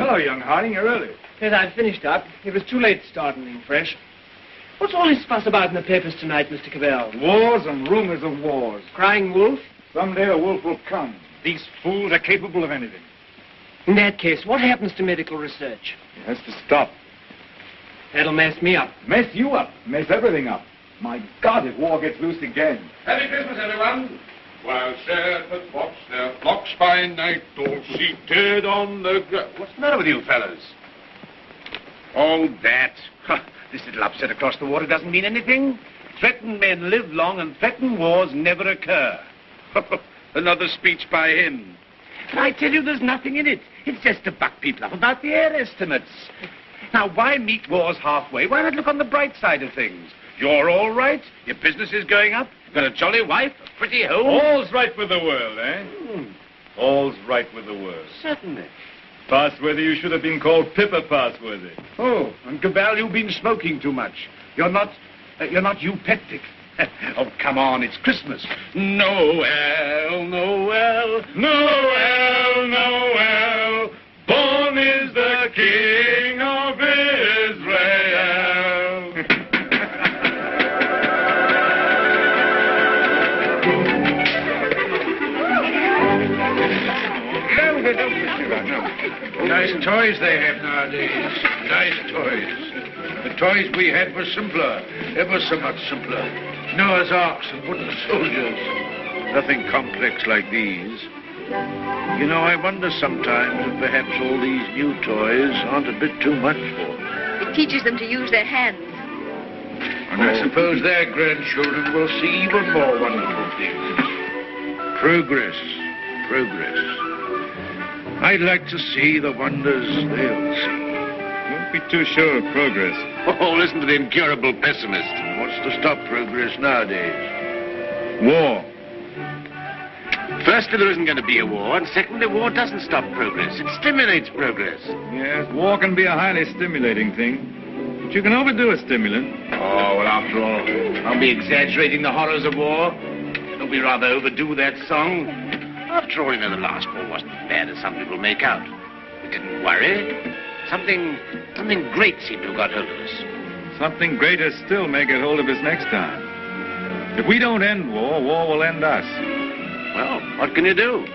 hello, young Harding. You're early. Yes, I've finished up. It was too late to start anything fresh. What's all this fuss about in the papers tonight, Mr. Cavell? Wars and rumors of wars. Crying wolf? Someday a wolf will come. These fools are capable of anything. In that case, what happens to medical research? It has to stop. That'll mess me up. Mess you up. Mess everything up. My God, if war gets loose again. Happy Christmas, everyone. While shepherds watch their flocks by night, all seated on the ground. What's the matter with you fellas? Oh, that. This little upset across the water doesn't mean anything. Threatened men live long and threatened wars never occur. Another speech by him. But I tell you, there's nothing in it. It's just to buck people up about the air estimates. Now, why meet wars halfway? Why not look on the bright side of things? You're all right. Your business is going up. You've got a jolly wife, a pretty home. All's right with the world, eh? All's right with the world. Certainly. Passworthy, you should have been called Pippa Passworthy. Oh, and Cabal, you've been smoking too much. You're not eupeptic. Oh, come on, it's Christmas. Noel, Noel, Noel, Noel, born is the King of Israel. Nice toys they have nowadays. Nice toys. The toys we had were simpler, ever so much simpler. Noah's Arks and wooden soldiers. Nothing complex like these. You know, I wonder sometimes if perhaps all these new toys aren't a bit too much for them. It teaches them to use their hands. And I suppose their grandchildren will see even more wonderful things. Progress, progress. I'd like to see the wonders they'll see. Don't be too sure of progress. Oh, listen to the incurable pessimist. What's to stop progress nowadays? War. Firstly, there isn't going to be a war, and secondly, war doesn't stop progress. It stimulates progress. Yes, war can be a highly stimulating thing. But you can overdo a stimulant. Oh, well, after all, I'll be exaggerating the horrors of war. Don't we rather overdo that song? After all, you know, the last war wasn't as bad as some people make out. We didn't worry. Something great seemed to have got hold of us. Something greater still may get hold of us next time. If we don't end war, war will end us. Well, what can you do?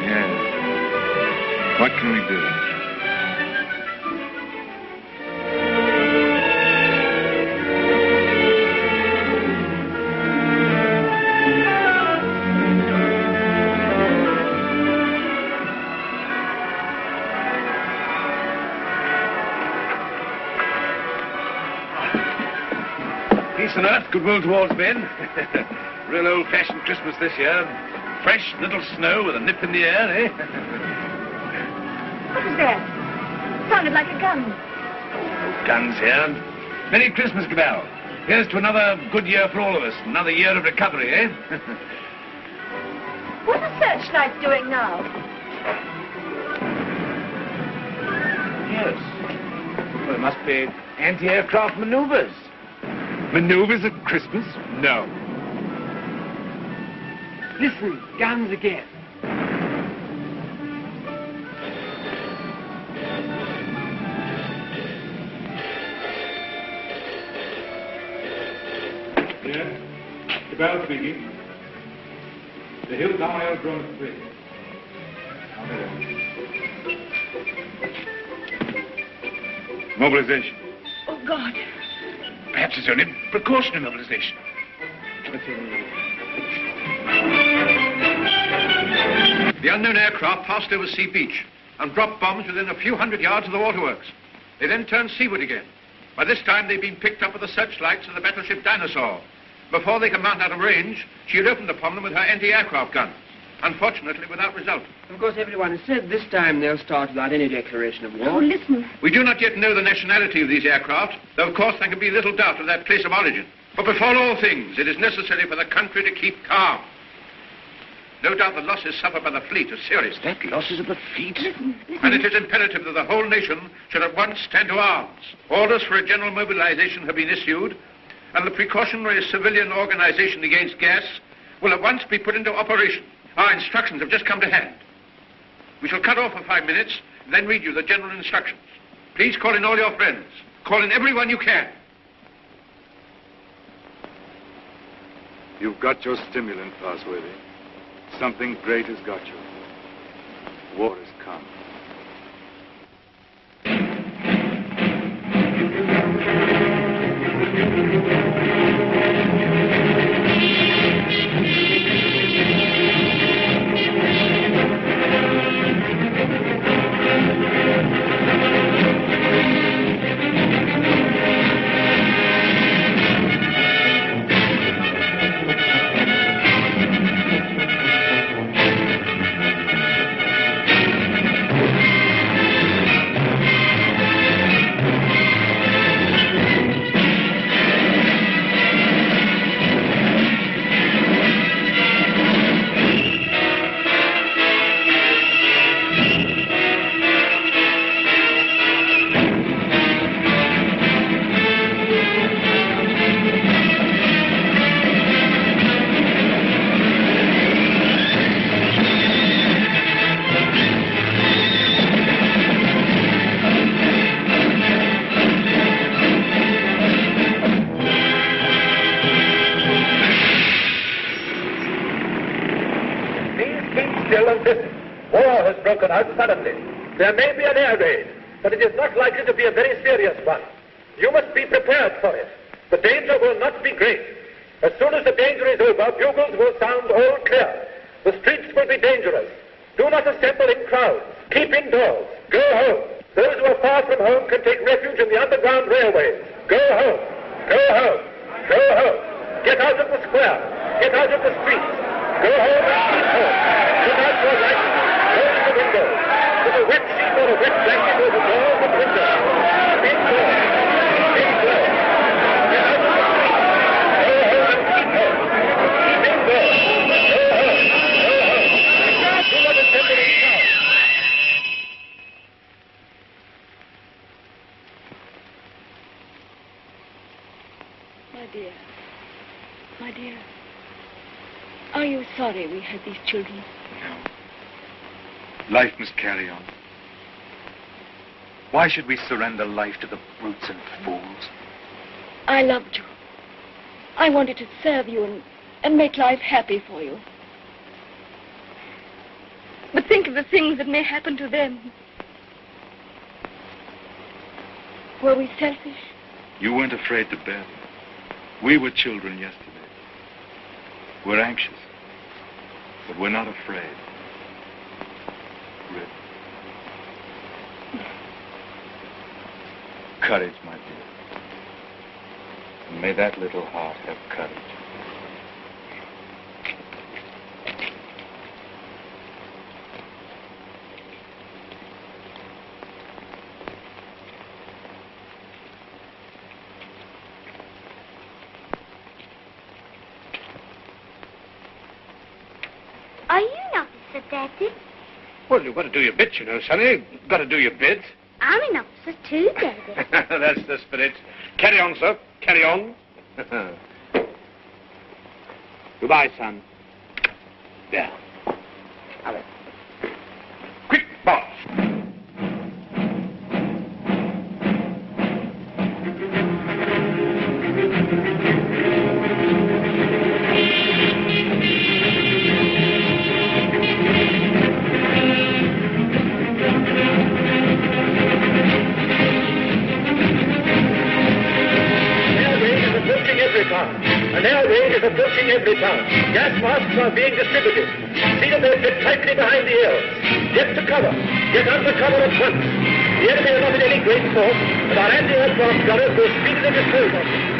Yeah. What can we do? Peace on earth, goodwill towards men. Real old-fashioned Christmas this year. Fresh little snow with a nip in the air, eh? What was that? Sounded like a gun. No guns here. Merry Christmas, Cabal. Here's to another good year for all of us. Another year of recovery, eh? What are the searchlights doing now? Yes. Well, it must be anti-aircraft maneuvers. Maneuvers at Christmas? No. Listen, guns again. Yes? The bell speaking. The Hilltown Aerodrome is free. Mobilization. Oh, God. Perhaps it's only precautionary mobilization. The unknown aircraft passed over Sea Beach and dropped bombs within a few hundred yards of the waterworks. They then turned seaward again. By this time, they'd been picked up with the searchlights of the battleship Dinosaur. Before they could mount out of range, she had opened upon them with her anti-aircraft guns. Unfortunately, without result. Of course, everyone has said this time they'll start without any declaration of war. Oh, listen. We do not yet know the nationality of these aircraft, though of course there can be little doubt of their place of origin. But before all things, it is necessary for the country to keep calm. No doubt the losses suffered by the fleet are serious. That losses of the fleet? And it is imperative that the whole nation should at once stand to arms. Orders for a general mobilization have been issued, and the precautionary civilian organization against gas will at once be put into operation. Our instructions have just come to hand. We shall cut off for 5 minutes, and then read you the general instructions. Please call in all your friends. Call in everyone you can. You've got your stimulant, Fosworthy. Something great has got you. War has come. Suddenly. There may be an air raid, but it is not likely to be a very serious one. You must be prepared for it. The danger will not be great. As soon as the danger is over, bugles will sound all clear. The streets will be dangerous. Do not assemble in crowds. Keep indoors. Go home. Those who are far from home can take refuge in the underground railways. Go home. Go home. Go home. Get out of the square. Get out of the streets. Go home and keep home. Put out your lights. Close the windows. With a wet sheet or a wet blanket over doors and windows. Keep indoors. Keep indoors. Get out of the streets. Go home and keep home. Keep indoors. Go home. Go home. Do not assemble in crowds. My dear, are you sorry we had these children? No. Life must carry on. Why should we surrender life to the brutes and fools? I loved you. I wanted to serve you and make life happy for you. But think of the things that may happen to them. Were we selfish? You weren't afraid to bear them. We were children yesterday. We're anxious, but we're not afraid. Rip. Courage, my dear. And may that little heart have courage. Are you an officer, Daddy? Well, you've got to do your bit, you know, Sonny. You've got to do your bit. I'm an officer too, Daddy. That's the spirit. Carry on, sir. Carry on. Goodbye, son. There. Alex. Quick, boss. An air raid is approaching every town. Gas masks are being distributed. See that they fit tightly behind the ears. Get to cover. Get under cover at once. The enemy are not in any great force, but our anti-aircraft gunners will speedily dispose of them.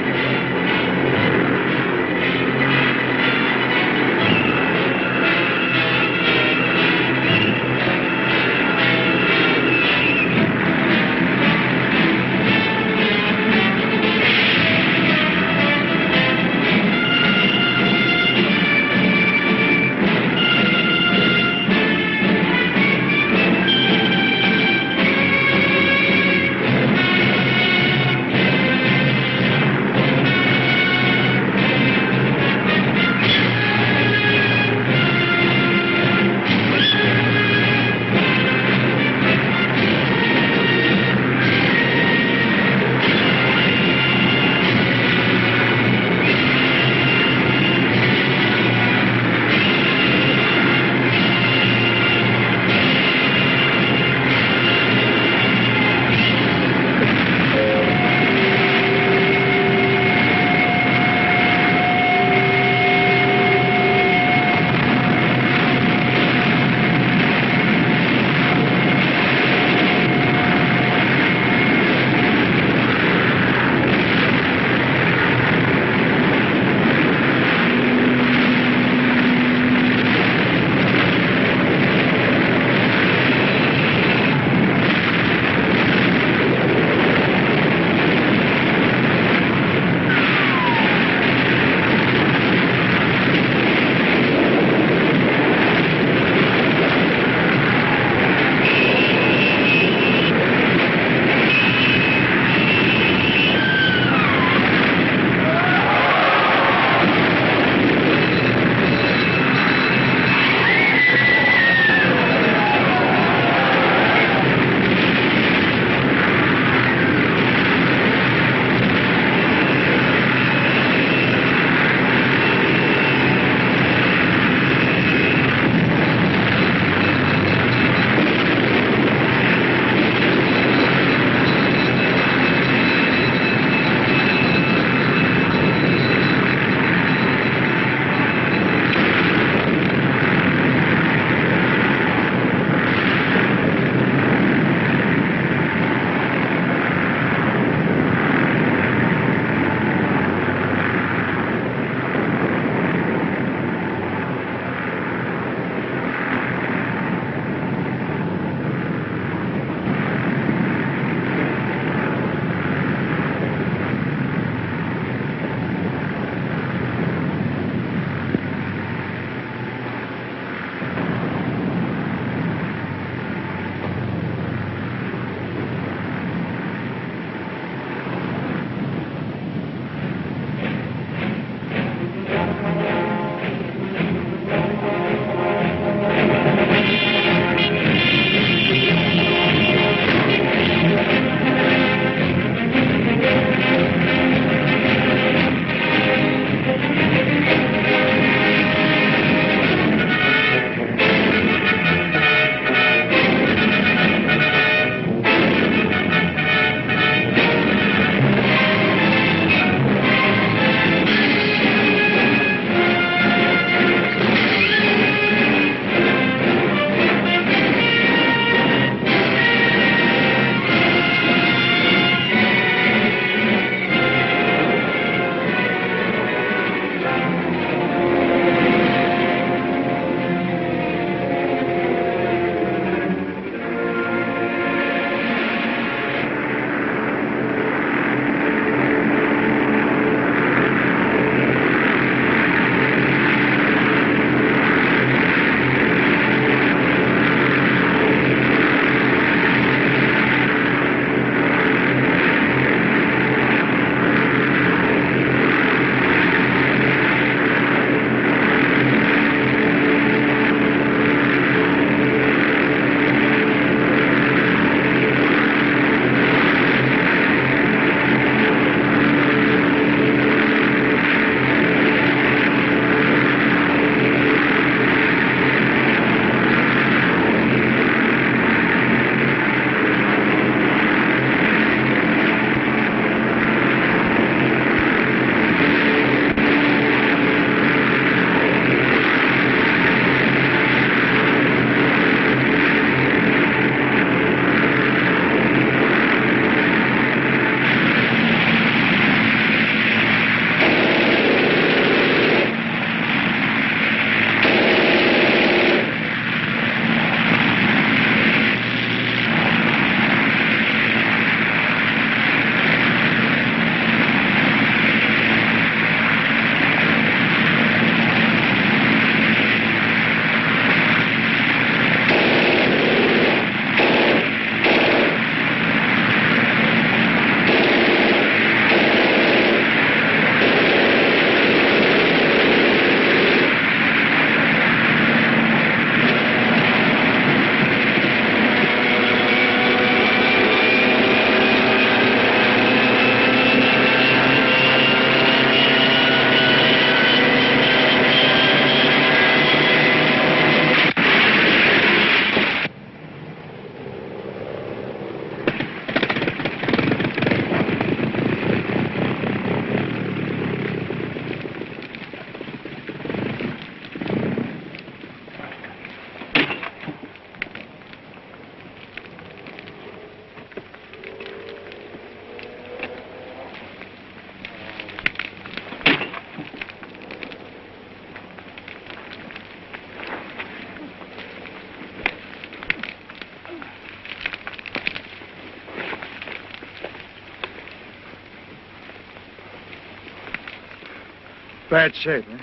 Bad shape, eh?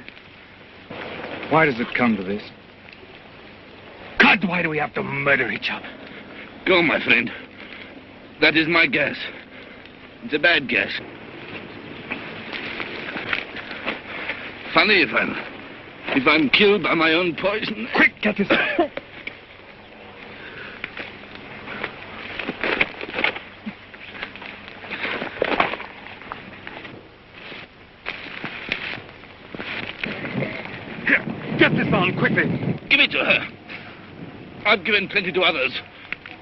Why does it come to this? God, why do we have to murder each other? Go, my friend. That is my guess. It's a bad guess. Funny if I'm killed by my own poison. Quick, get this. Get this on, quickly. Give it to her. I've given plenty to others.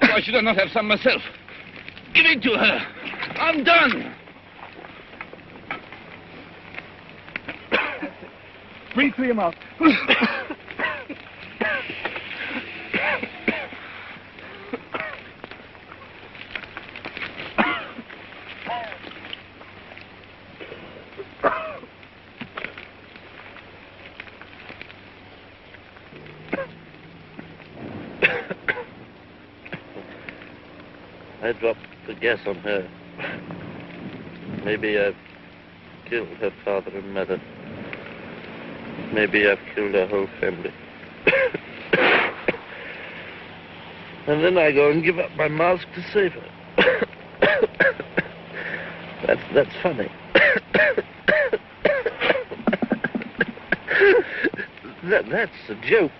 Why should I not have some myself? Give it to her. I'm done. Bring 3 of them out. I dropped the gas on her. Maybe I've killed her father and mother. Maybe I've killed her whole family. And then I go and give up my mask to save her. That's funny. That's a joke.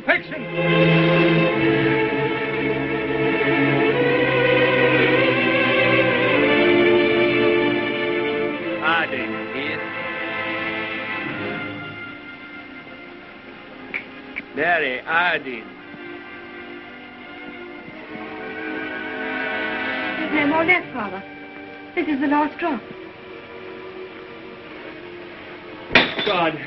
infection. Harding here. Mary Harding. There's no more left, Father. This is the last drop. God,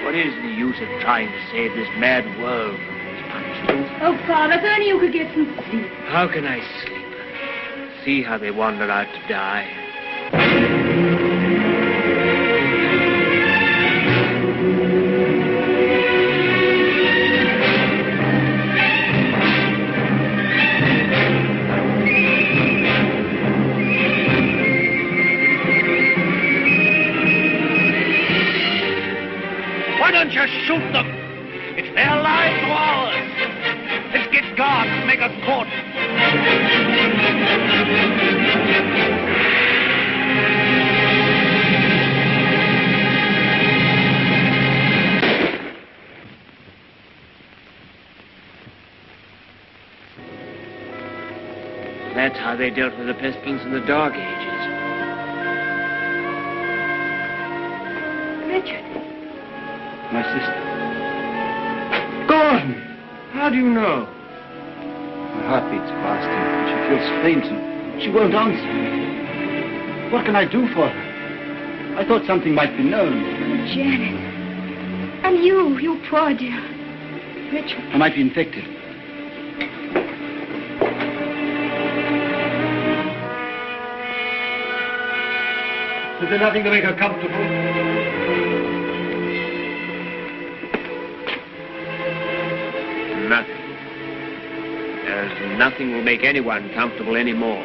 What is the use of trying to save this mad world from this punishment? Oh, Father, if only you could get some sleep. How can I sleep? See how they wander out to die. Why don't you shoot them? It's their lives or ours. Let's get guards to make a court. That's how they dealt with the pestilence in the Dark Ages. Richard. My sister. Gordon! How do you know? My heart beats fast and she feels faint and she won't answer. What can I do for her? I thought something might be known. Janet. And you poor dear. Richard. I might be infected. Is there nothing to make her comfortable? Nothing. There's nothing will make anyone comfortable anymore.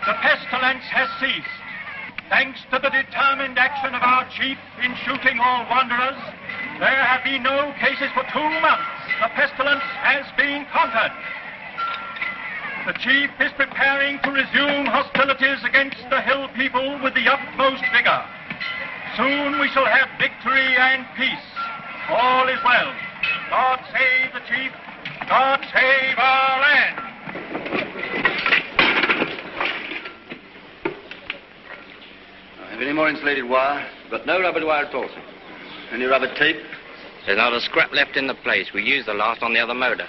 The pestilence has ceased. Thanks to the determined action of our chief in shooting all wanderers, there have been no cases for 2 months. The pestilence has been conquered. The chief is preparing to resume hostilities against the hill people with the utmost vigor. Soon we shall have victory and peace. All is well. God save the chief. God save our land. Have any more insulated wire? But no rubber wire at all, sir. Any rubber tape? There's not a scrap left in the place. We used the last on the other motor.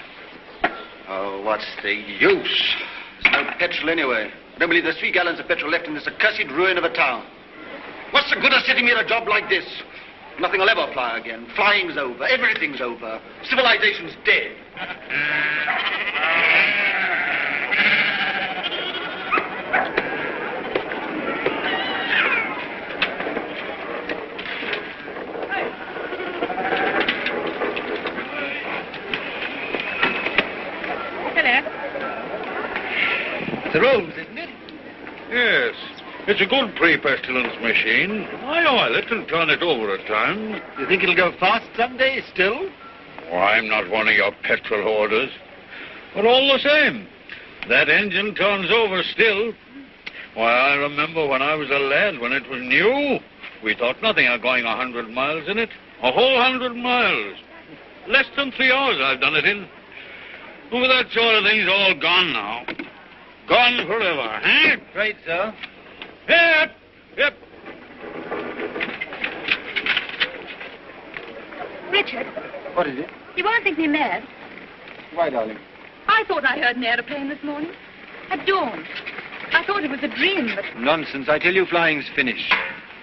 Oh, what's the use? There's no petrol anyway. I don't believe there's 3 gallons of petrol left in this accursed ruin of a town. What's the good of sitting here a job like this? Nothing will ever fly again. Flying's over. Everything's over. Civilization's dead. The rooms, isn't it? Yes. It's a good pre-pestilence machine. I oil it and turn it over at times. You think it'll go fast someday still? Oh, I'm not one of your petrol hoarders. But all the same, that engine turns over still. Why, I remember when I was a lad, when it was new, we thought nothing of going 100 miles in it. A whole 100 miles. Less than 3 hours I've done it in. Oh, that sort of thing's all gone now. Gone forever, eh? Right, sir. Yep, yep. Richard, What is it? you won't think me mad. Why, darling? I thought I heard an aeroplane this morning. At dawn. I thought it was a dream, but... Nonsense. I tell you, flying's finished.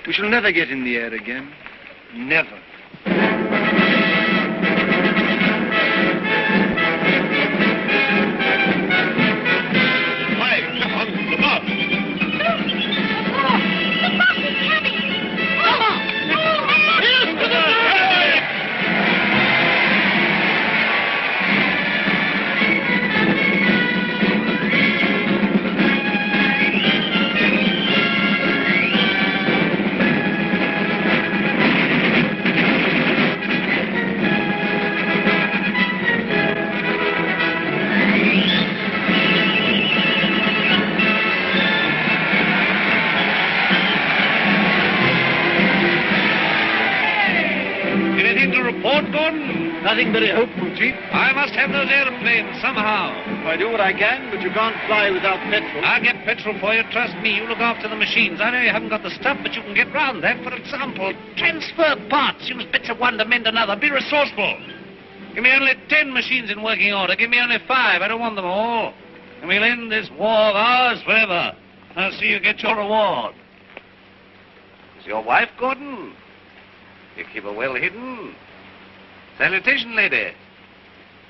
We shall never get in the air again. Never. Nothing very hopeful, Chief. I must have those airplanes somehow. I do what I can, but you can't fly without petrol. I'll get petrol for you, trust me. You look after the machines. I know you haven't got the stuff, but you can get round that. For example, transfer parts. Use bits of one to mend another. Be resourceful. Give me only 10 machines in working order. Give me only 5. I don't want them all. And we'll end this war of ours forever. I'll see you get your reward. Is your wife, Gordon? You keep her well hidden. Salutation, lady.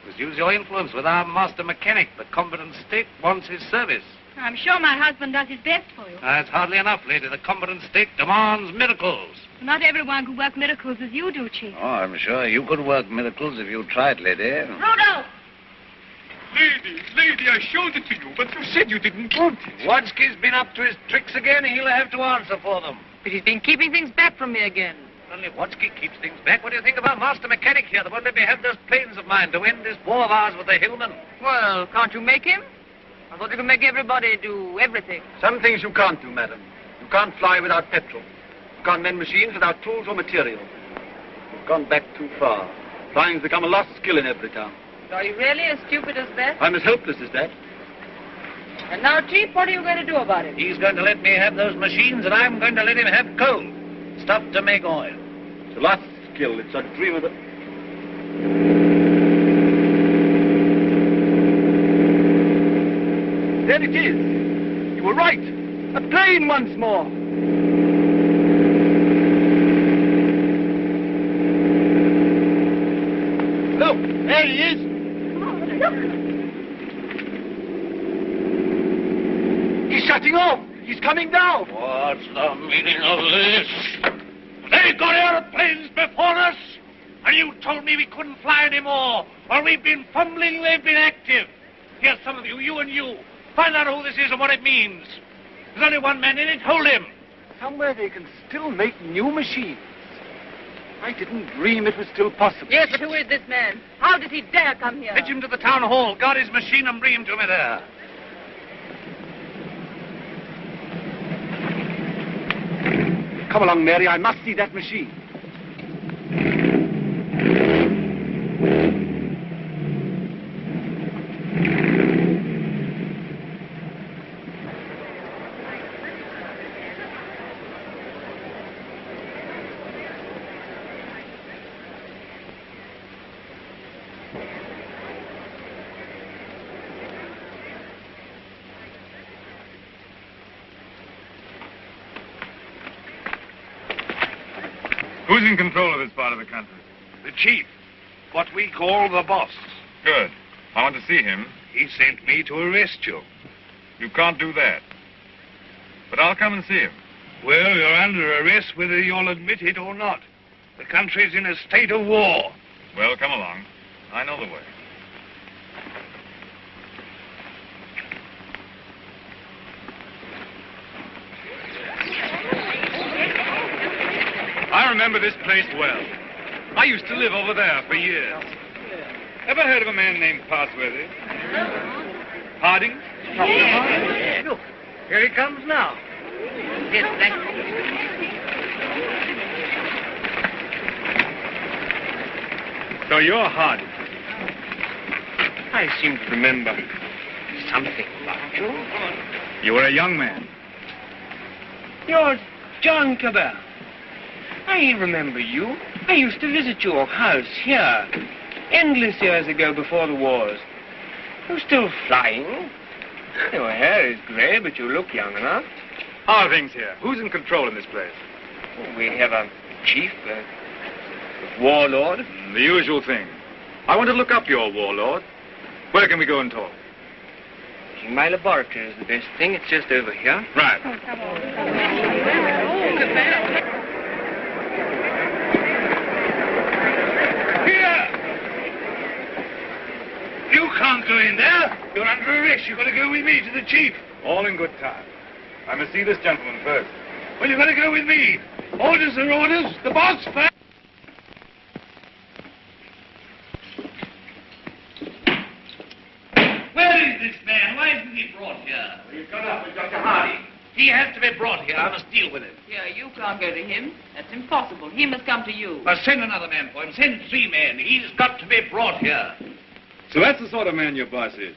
Must use your influence with our master mechanic. The competent state wants his service. I'm sure my husband does his best for you. That's hardly enough, lady. The competent state demands miracles. Not everyone could work miracles as you do, Chief. Oh, I'm sure you could work miracles if you tried, lady. Rudolph! Lady, I showed it to you, but you said you didn't want it. Wadsky's been up to his tricks again. He'll have to answer for them. But he's been keeping things back from me again. Only Wadsky keeps things back. What do you think of our master mechanic here that won't let me have those planes of mine to end this war of ours with the hillmen? Well, can't you make him? I thought you could make everybody do everything. Some things you can't do, madam. You can't fly without petrol. You can't mend machines without tools or material. You've gone back too far. Flying's become a lost skill in every town. Are you really as stupid as that? I'm as helpless as that. And now, Chief, what are you going to do about it? He's going to let me have those machines, and I'm going to let him have coal. Stuff to make oil. It's a lost skill. It's a dream of the... There it is. You were right. A plane once more. Look, there he is. He's shutting off. He's coming down. What's the meaning of this? They got airplanes before us, and you told me we couldn't fly anymore. While we've been fumbling, they've been active. Here's some of you, you and you. Find out who this is and what it means. There's only one man in it. Hold him. Somewhere they can still make new machines. I didn't dream it was still possible. Yes, but who is this man? How did he dare come here? Fetch him to the town hall. Guard his machine and bring him to me there. Come along, Mary. I must see that machine. Who's in control of this part of the country? The chief. What we call the boss. Good. I want to see him. He sent me to arrest you. You can't do that. But I'll come and see him. Well, you're under arrest whether you'll admit it or not. The country's in a state of war. Well, come along. I know the way. I remember this place well. I used to live over there for years. Ever heard of a man named Parsworthy? Harding? Yeah. Look, here he comes now. Yes, thank you. So you're Harding. I seem to remember something about you. You were a young man. You're John Cabell. I remember you. I used to visit your house here endless years ago before the wars. You're still flying. Your hair is grey, but you look young enough. How are things here? Who's in control in this place? We have a chief, a warlord. The usual thing. I want to look up your warlord. Where can we go and talk? My laboratory is the best thing. It's just over here. Right. Oh, come on. Here! You can't go in there. You're under arrest. You've got to go with me to the chief. All in good time. I must see this gentleman first. Well, you've got to go with me. Orders are orders. The boss first. Where is this man? Why isn't he brought here? He's gone up with Dr. Hardy. He has to be brought here. I must deal with him. Yeah, you can't go to him. That's impossible. He must come to you. Send another man for him. Send 3 men. He's got to be brought here. So that's the sort of man your boss is.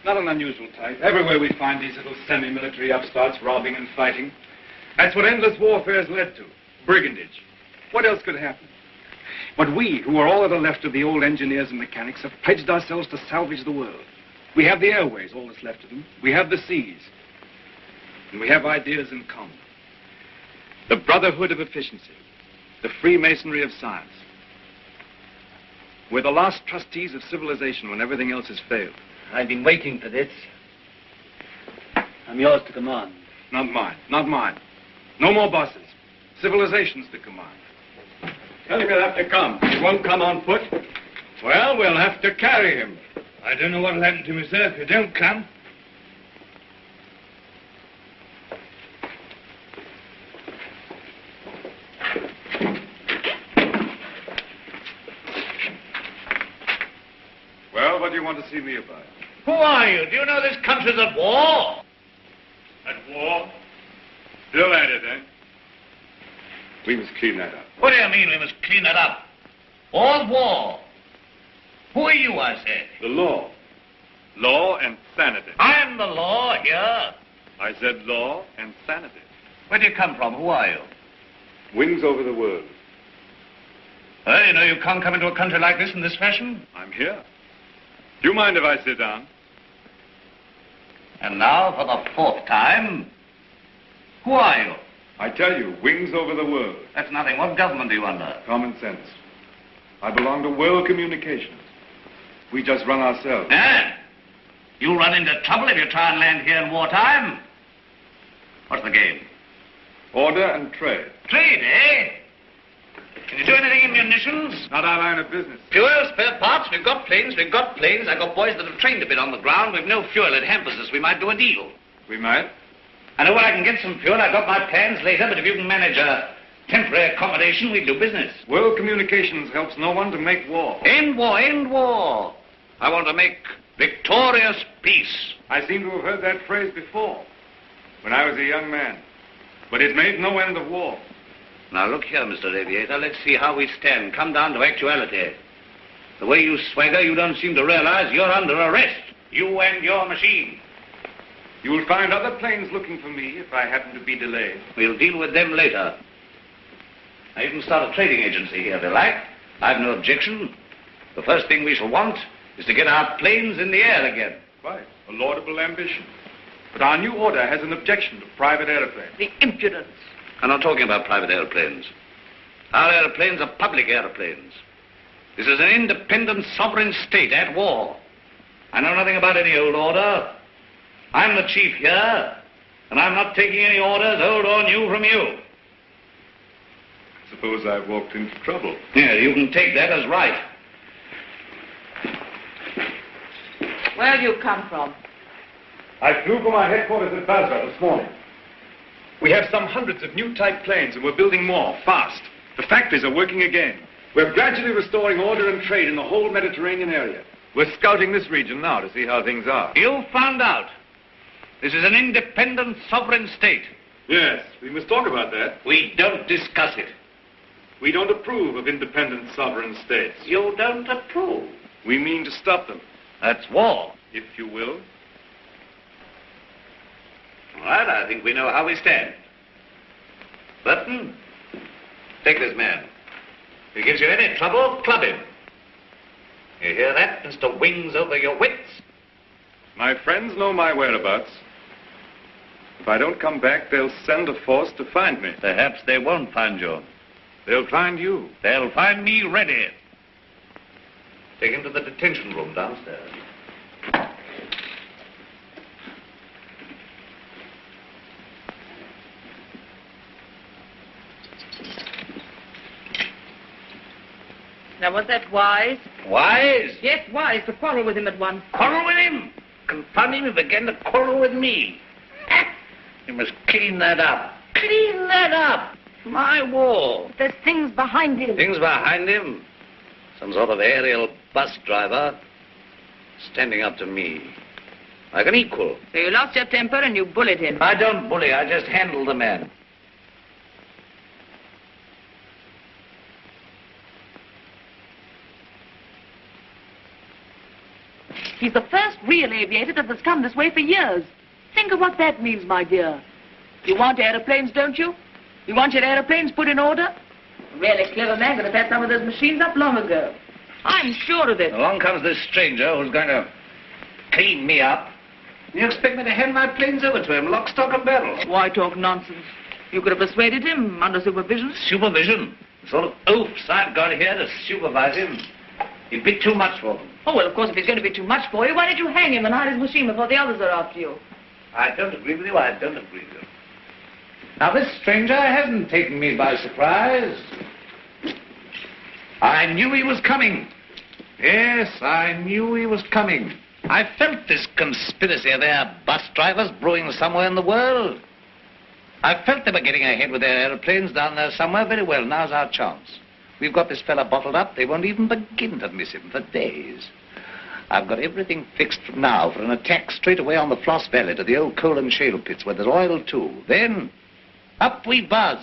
Not an unusual type. Everywhere we find these little semi-military upstarts robbing and fighting. That's what endless warfare has led to. Brigandage. What else could happen? But we, who are all that are left of the old engineers and mechanics, have pledged ourselves to salvage the world. We have the airways, all that's left of them. We have the seas. And we have ideas in common. The brotherhood of efficiency. The Freemasonry of science. We're the last trustees of civilization when everything else has failed. I've been waiting for this. I'm yours to command. Not mine. Not mine. No more bosses. Civilization's the command. Tell him he'll have to come. He won't come on foot. Well, we'll have to carry him. I don't know what'll happen to me, sir, if you don't come. Well, what do you want to see me about? Who are you? Do you know this country's at war? At war? Still at it, eh? We must clean that up. What do you mean we must clean it up? All's war. Who are you, I said? The law. Law and sanity. I'm the law here. I said law and sanity. Where do you come from? Who are you? Wings over the world. You know you can't come into a country like this in this fashion. I'm here. Do you mind if I sit down? And now, for the 4th time, who are you? I tell you, wings over the world. That's nothing. What government are you under? Common sense. I belong to world communications. We just run ourselves. Eh? You'll run into trouble if you try and land here in wartime. What's the game? Order and trade. Trade, eh? Can you do anything in munitions? Not our line of business. Fuel, spare parts, we've got planes. I've got boys that have trained a bit on the ground. We've no fuel. It hampers us. We might do a deal. We might. I know where I can get some fuel. I've got my plans later, but if you can manage a temporary accommodation, we'll do business. World communications helps no one to make war. End war, end war. I want to make victorious peace. I seem to have heard that phrase before, when I was a young man. But it made no end of war. Now, look here, Mr. Aviator. Let's see how we stand. Come down to actuality. The way you swagger, you don't seem to realize you're under arrest. You and your machine. You will find other planes looking for me if I happen to be delayed. We'll deal with them later. Now, you can start a trading agency here if you like. I've no objection. The first thing we shall want is to get our planes in the air again. Quite. A laudable ambition. But our new order has an objection to private airplanes. The impudence. I'm not talking about private airplanes. Our airplanes are public airplanes. This is an independent sovereign state at war. I know nothing about any old order. I'm the chief here, and I'm not taking any orders, old or new, from you. Suppose I've walked into trouble. Yeah, you can take that as right. Where do you come from? I flew from our headquarters at Basra this morning. We have some hundreds of new type planes, and we're building more, fast. The factories are working again. We're gradually restoring order and trade in the whole Mediterranean area. We're scouting this region now to see how things are. You found out. This is an independent sovereign state. Yes, we must talk about that. We don't discuss it. We don't approve of independent sovereign states. You don't approve. We mean to stop them. That's war. If you will. All right, I think we know how we stand. Burton, take this man. If he gives you any trouble, club him. You hear that, Mr. Wings over your wits? My friends know my whereabouts. If I don't come back, they'll send a force to find me. Perhaps they won't find you. They'll find you. They'll find me ready. Take him to the detention room downstairs. Now, was that wise? Wise? Yes, wise, to quarrel with him at once. Quarrel with him? Confound him, he began to quarrel with me. You must clean that up. Clean that up. My war. There's things behind him. Things behind him? Some sort of aerial bus driver standing up to me. Like an equal. So you lost your temper and you bullied him. I don't bully, I just handle the man. He's the first real aviator that has come this way for years. Think of what that means, my dear. You want aeroplanes, don't you? You want your aeroplanes put in order? A really clever man could have had some of those machines up long ago. I'm sure of it. Along comes this stranger who's going to clean me up. You expect me to hand my planes over to him, lock, stock, and barrel? Why talk nonsense? You could have persuaded him under supervision. Supervision? The sort of oafs I've got here to supervise him. He'd be too much for them. Oh, well, of course, if he's going to be too much for you, why don't you hang him and hide his machine before the others are after you? I don't agree with you, I don't agree with you. Now, this stranger hasn't taken me by surprise. I knew he was coming. Yes, I knew he was coming. I felt this conspiracy of their bus drivers brewing somewhere in the world. I felt they were getting ahead with their aeroplanes down there somewhere. Very well, now's our chance. We've got this fella bottled up. They won't even begin to miss him for days. I've got everything fixed now for an attack straight away on the Floss Valley to the old coal and shale pits where there's oil too. Then, up we buzz.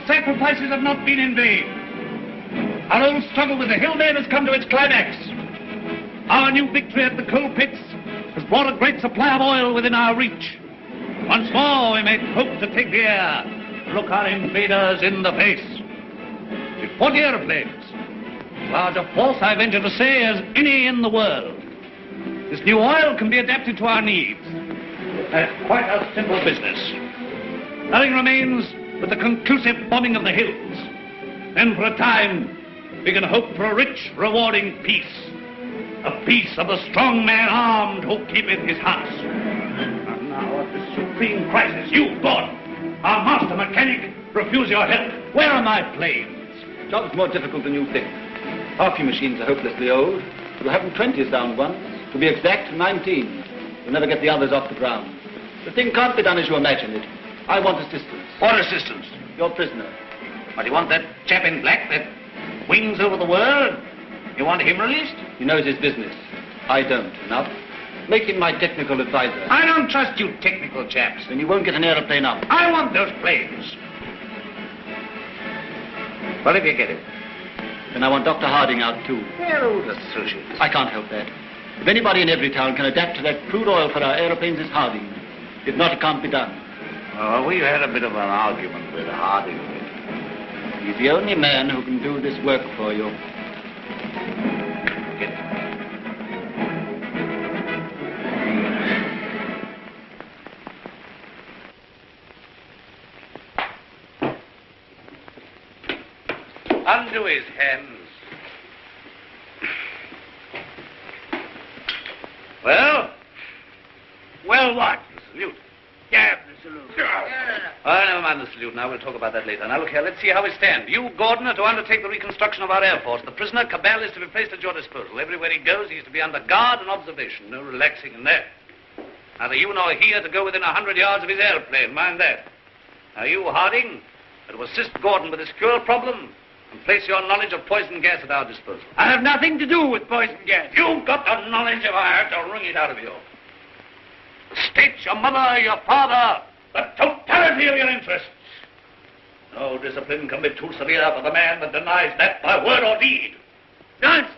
Sacrifices have not been in vain. Our old struggle with the hillmen has come to its climax. Our new victory at the coal pits has brought a great supply of oil within our reach. Once more we may hope to take the air, to look our invaders in the face. With 40 aeroplanes, as large a force I venture to say as any in the world. This new oil can be adapted to our needs. That's quite a simple business. Nothing remains but the conclusive bombing of the hills. Then for a time, we can hope for a rich, rewarding peace. A peace of the strong man armed who keepeth his house. And now at this supreme crisis, you, God, our master mechanic, refuse your help. Where are my planes? The job's more difficult than you think. Half your machines are hopelessly old. You haven't 20s down once. To be exact, 19. You'll never get the others off the ground. The thing can't be done as you imagine it. I want assistance. What assistance? Your prisoner. What, you want that chap in black that wings over the world? You want him released? He knows his business. I don't. Enough. Make him my technical advisor. I don't trust you technical chaps. Then you won't get an aeroplane up. I want those planes. Well, if you get it. Then I want Dr. Harding out, too. They're old associates. I can't help that. If anybody in every town can adapt to that crude oil for our aeroplanes, it's Harding. If not, it can't be done. Oh, we had a bit of an argument with Harding. He's the only man who can do this work for you. Get it. Undo his hands. Well? Well, what? The salute. Yeah, the salute. Oh, never mind the salute now. We'll talk about that later. Now, look here. Let's see how we stand. You, Gordon, are to undertake the reconstruction of our Air Force. The prisoner, Cabell, is to be placed at your disposal. Everywhere he goes, he's to be under guard and observation. No relaxing in there. Neither you nor he are to go within 100 yards of his airplane. Mind that. Now, you, Harding, are to assist Gordon with his fuel problem and place your knowledge of poison gas at our disposal. I have nothing to do with poison gas. You've got the knowledge if I had to wring it out of you. The state, your mother, your father, the totality of your interests. No discipline can be too severe for the man that denies that by word or deed. Nonsense.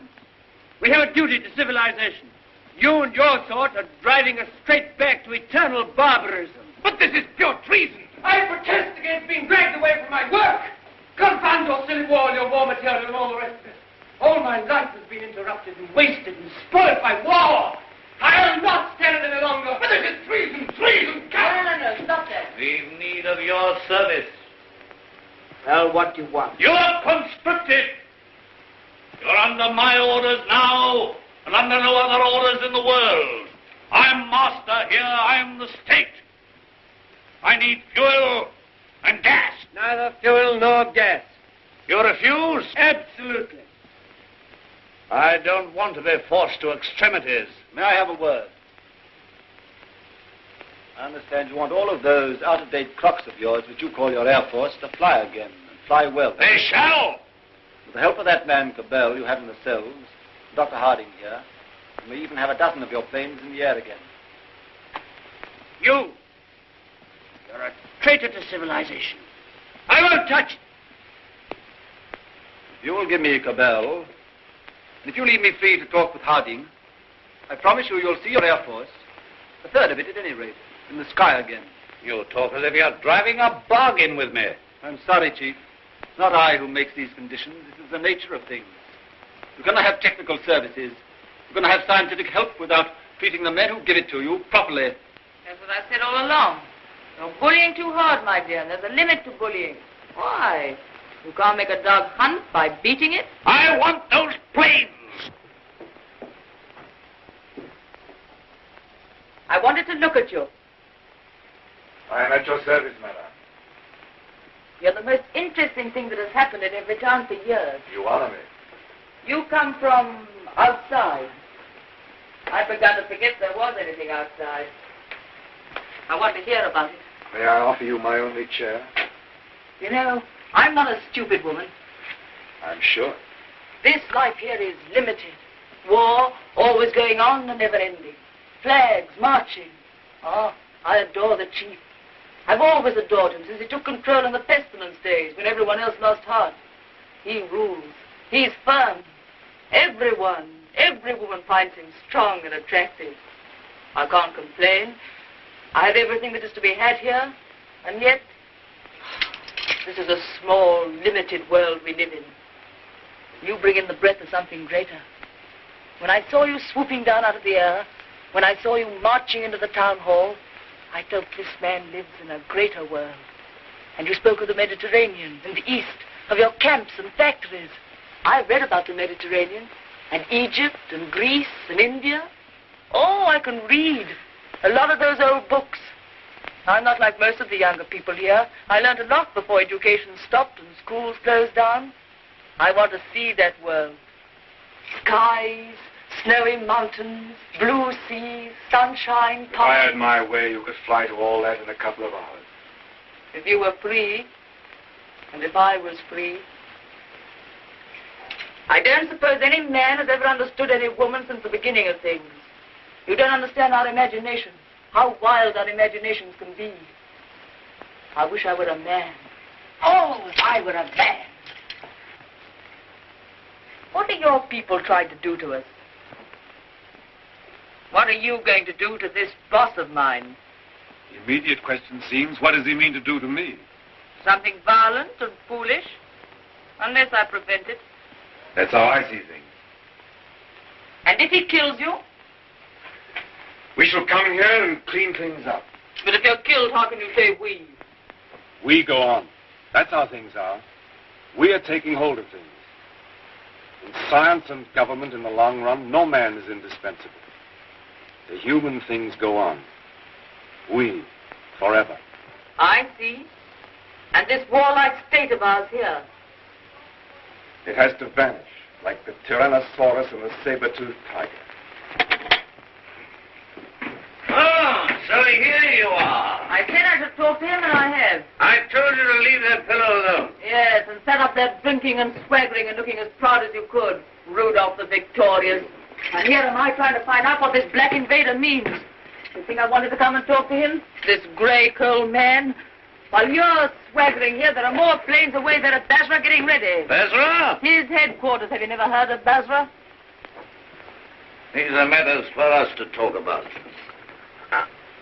We have a duty to civilization. You and your sort are driving us straight back to eternal barbarism. But this is pure treason. I protest against being dragged away from my work. Confound your silly war, your war material, and all the rest of it. All my life has been interrupted and wasted and spoiled by war. I'll not stand it any longer. But this is treason, treason, No, stop that. We've need of your service. Well, what do you want? You're conscripted. You're under my orders now, and under no other orders in the world. I'm master here. I'm the state. I need fuel and gas. Neither fuel nor gas. You refuse? Absolutely. I don't want to be forced to extremities. May I have a word? I understand you want all of those out-of-date clocks of yours, which you call your Air Force, to fly again, and fly well. They shall! With the help of that man, Cabell, you have in the cells, Dr. Harding here, you may even have a dozen of your planes in the air again. You're a traitor to civilization. I won't touch it. If you will give me Cabell, and if you leave me free to talk with Harding, I promise you you'll see your Air Force, a third of it at any rate, in the sky again. You talk as if you're driving a bargain with me. I'm sorry, Chief. It's not I who makes these conditions. This is the nature of things. You're going to have technical services. You're going to have scientific help without treating the men who give it to you properly. That's what I said all along. You're bullying too hard, my dear. There's a limit to bullying. Why? You can't make a dog hunt by beating it. I want those planes. I wanted to look at you. I am at your service, madam. You're the most interesting thing that has happened in every town for years. You honor me. You come from outside. I've begun to forget there was anything outside. I want to hear about it. May I offer you my only chair? You know, I'm not a stupid woman. I'm sure. This life here is limited. War, always going on and never ending. Flags, marching. Oh, I adore the chief. I've always adored him since he took control in the pestilence days when everyone else lost heart. He rules. He's firm. Every woman finds him strong and attractive. I can't complain. I have everything that is to be had here, and yet this is a small, limited world we live in. You bring in the breath of something greater. When I saw you swooping down out of the air, when I saw you marching into the town hall, I felt this man lives in a greater world. And you spoke of the Mediterranean and the East, of your camps and factories. I've read about the Mediterranean, and Egypt and Greece and India. Oh, I can read a lot of those old books. I'm not like most of the younger people here. I learned a lot before education stopped and schools closed down. I want to see that world. Skies, snowy mountains, blue seas, sunshine, If I had my way, you could fly to all that in a couple of hours. If you were free, and if I was free. I don't suppose any man has ever understood any woman since the beginning of things. You don't understand our imagination, how wild our imaginations can be. I wish I were a man. Oh, if I were a man. What are your people trying to do to us? What are you going to do to this boss of mine? The immediate question seems, what does he mean to do to me? Something violent and foolish? Unless I prevent it. That's how I see things. And if he kills you? We shall come here and clean things up. But if you're killed, how can you say we? We go on. That's how things are. We are taking hold of things. In science and government, in the long run, no man is indispensable. The human things go on. We, forever. I see. And this warlike state of ours here. It has to vanish, like the Tyrannosaurus and the saber-toothed tiger. Oh, so here you are. I said I should talk to him, and I have. I told you to leave that fellow alone. Yes, and set up that drinking and swaggering and looking as proud as you could. Rudolph the Victorious. And here am I trying to find out what this black invader means. You think I wanted to come and talk to him? This grey-curled man? While you're swaggering here, there are more planes away there at Basra getting ready. Basra? His headquarters. Have you never heard of Basra? These are matters for us to talk about.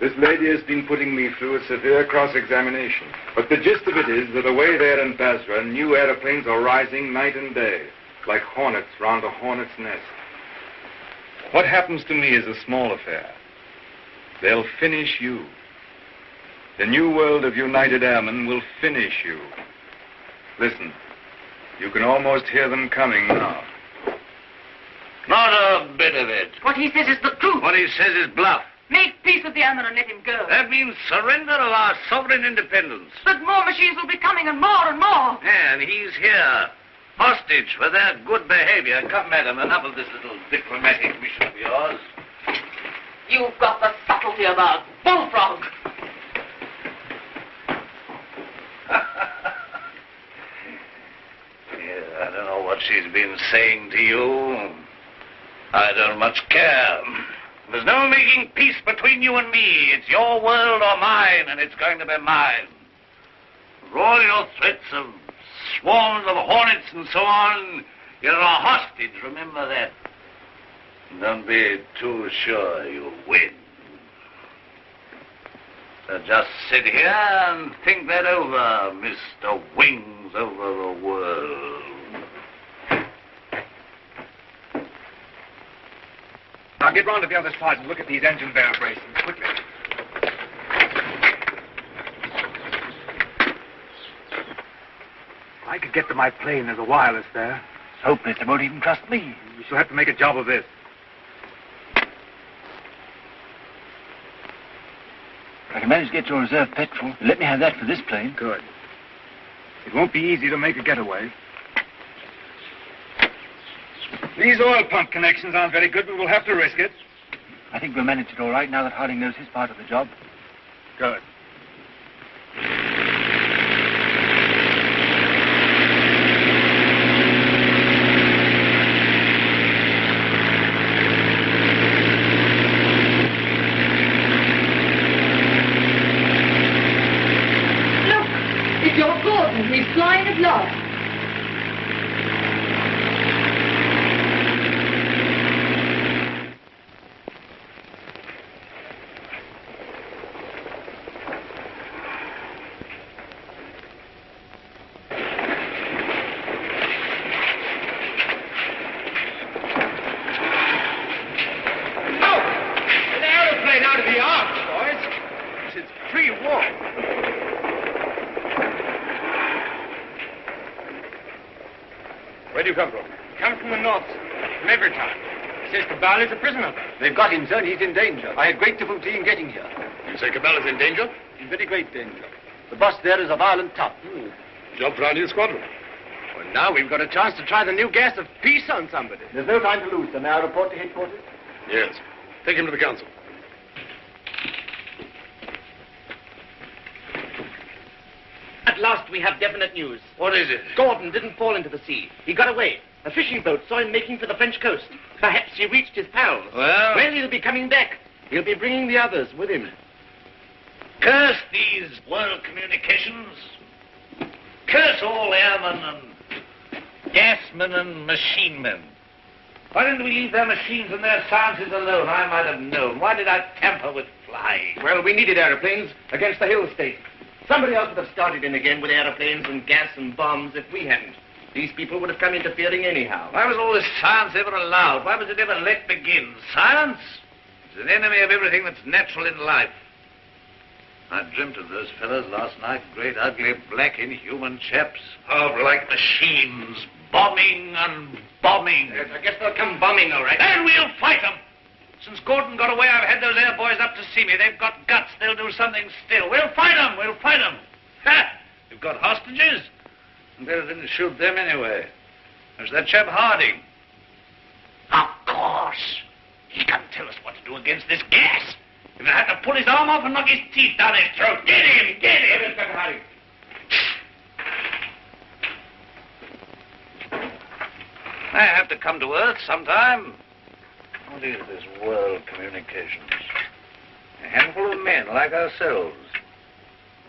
This lady has been putting me through a severe cross-examination. But the gist of it is that away there in Basra, new aeroplanes are rising night and day, like hornets round a hornet's nest. What happens to me is a small affair. They'll finish you. The new world of United Airmen will finish you. Listen, you can almost hear them coming now. Not a bit of it. What he says is the truth. What he says is bluff. Make peace with the airmen and let him go. That means surrender of our sovereign independence. But more machines will be coming, and more and more. And he's here, hostage for their good behavior. Come, madam, enough of this little diplomatic mission of yours. You've got the subtlety of a bullfrog. Yeah, I don't know what she's been saying to you. I don't much care. There's no making peace between you and me. It's your world or mine, and it's going to be mine. For all your threats of swarms of hornets and so on, you're a hostage, remember that. Don't be too sure you'll win. So just sit here and think that over, Mr. Wings over the world. Now get round to the other side and look at these engine vibrations quickly. I could get to my plane. There's a wireless there. Hopeless. They won't even trust me. We shall have to make a job of this. I can manage to get your reserve petrol. Let me have that for this plane. Good. It won't be easy to make a getaway. These oil pump connections aren't very good, but we'll have to risk it. I think we'll manage it all right now that Harding knows his part of the job. Good. Look, it's your Gordon. He's flying at last. Where do you come from? Come from the north, from every town. Says Cabal is a prisoner. They've got him, sir, and he's in danger. I had great difficulty in getting here. You say Cabal is in danger? In very great danger. The boss there is a violent top. Job for our new squadron. Well, now we've got a chance to try the new gas of peace on somebody. There's no time to lose, sir. May I report to headquarters? Yes. Take him to the council. At last we have definite news. What is it? Gordon didn't fall into the sea. He got away. A fishing boat saw him making for the French coast. Perhaps he reached his pals. Well, he'll be coming back. He'll be bringing the others with him. curse these world communications. Curse all airmen and Gasmen and machine men. Why didn't we leave their machines and their sciences alone? I might have known. Why did I tamper with flying? Well, we needed aeroplanes against the hill state. Somebody else would have started in again with aeroplanes and gas and bombs if we hadn't. These people would have come interfering anyhow. Why was all this science ever allowed? Why was it ever let begin? Science is an enemy of everything that's natural in life. I dreamt of those fellows last night, great, ugly, black, inhuman chaps. Oh, like machines, bombing and bombing. Yes, I guess they'll come bombing, all right. Then we'll fight them. Since Gordon got away, I've had those air boys up to see me. They've got guts. They'll do something still. We'll fight them. We'll fight them. Ha! We've got hostages. And better than to shoot them anyway. There's that chap Harding. Of course. He can tell us what to do against this gas. If I have to pull his arm off and knock his teeth down his throat. Get him! Get him! Inspector Harding. I have to come to Earth sometime. What is this world communications? A handful of men like ourselves.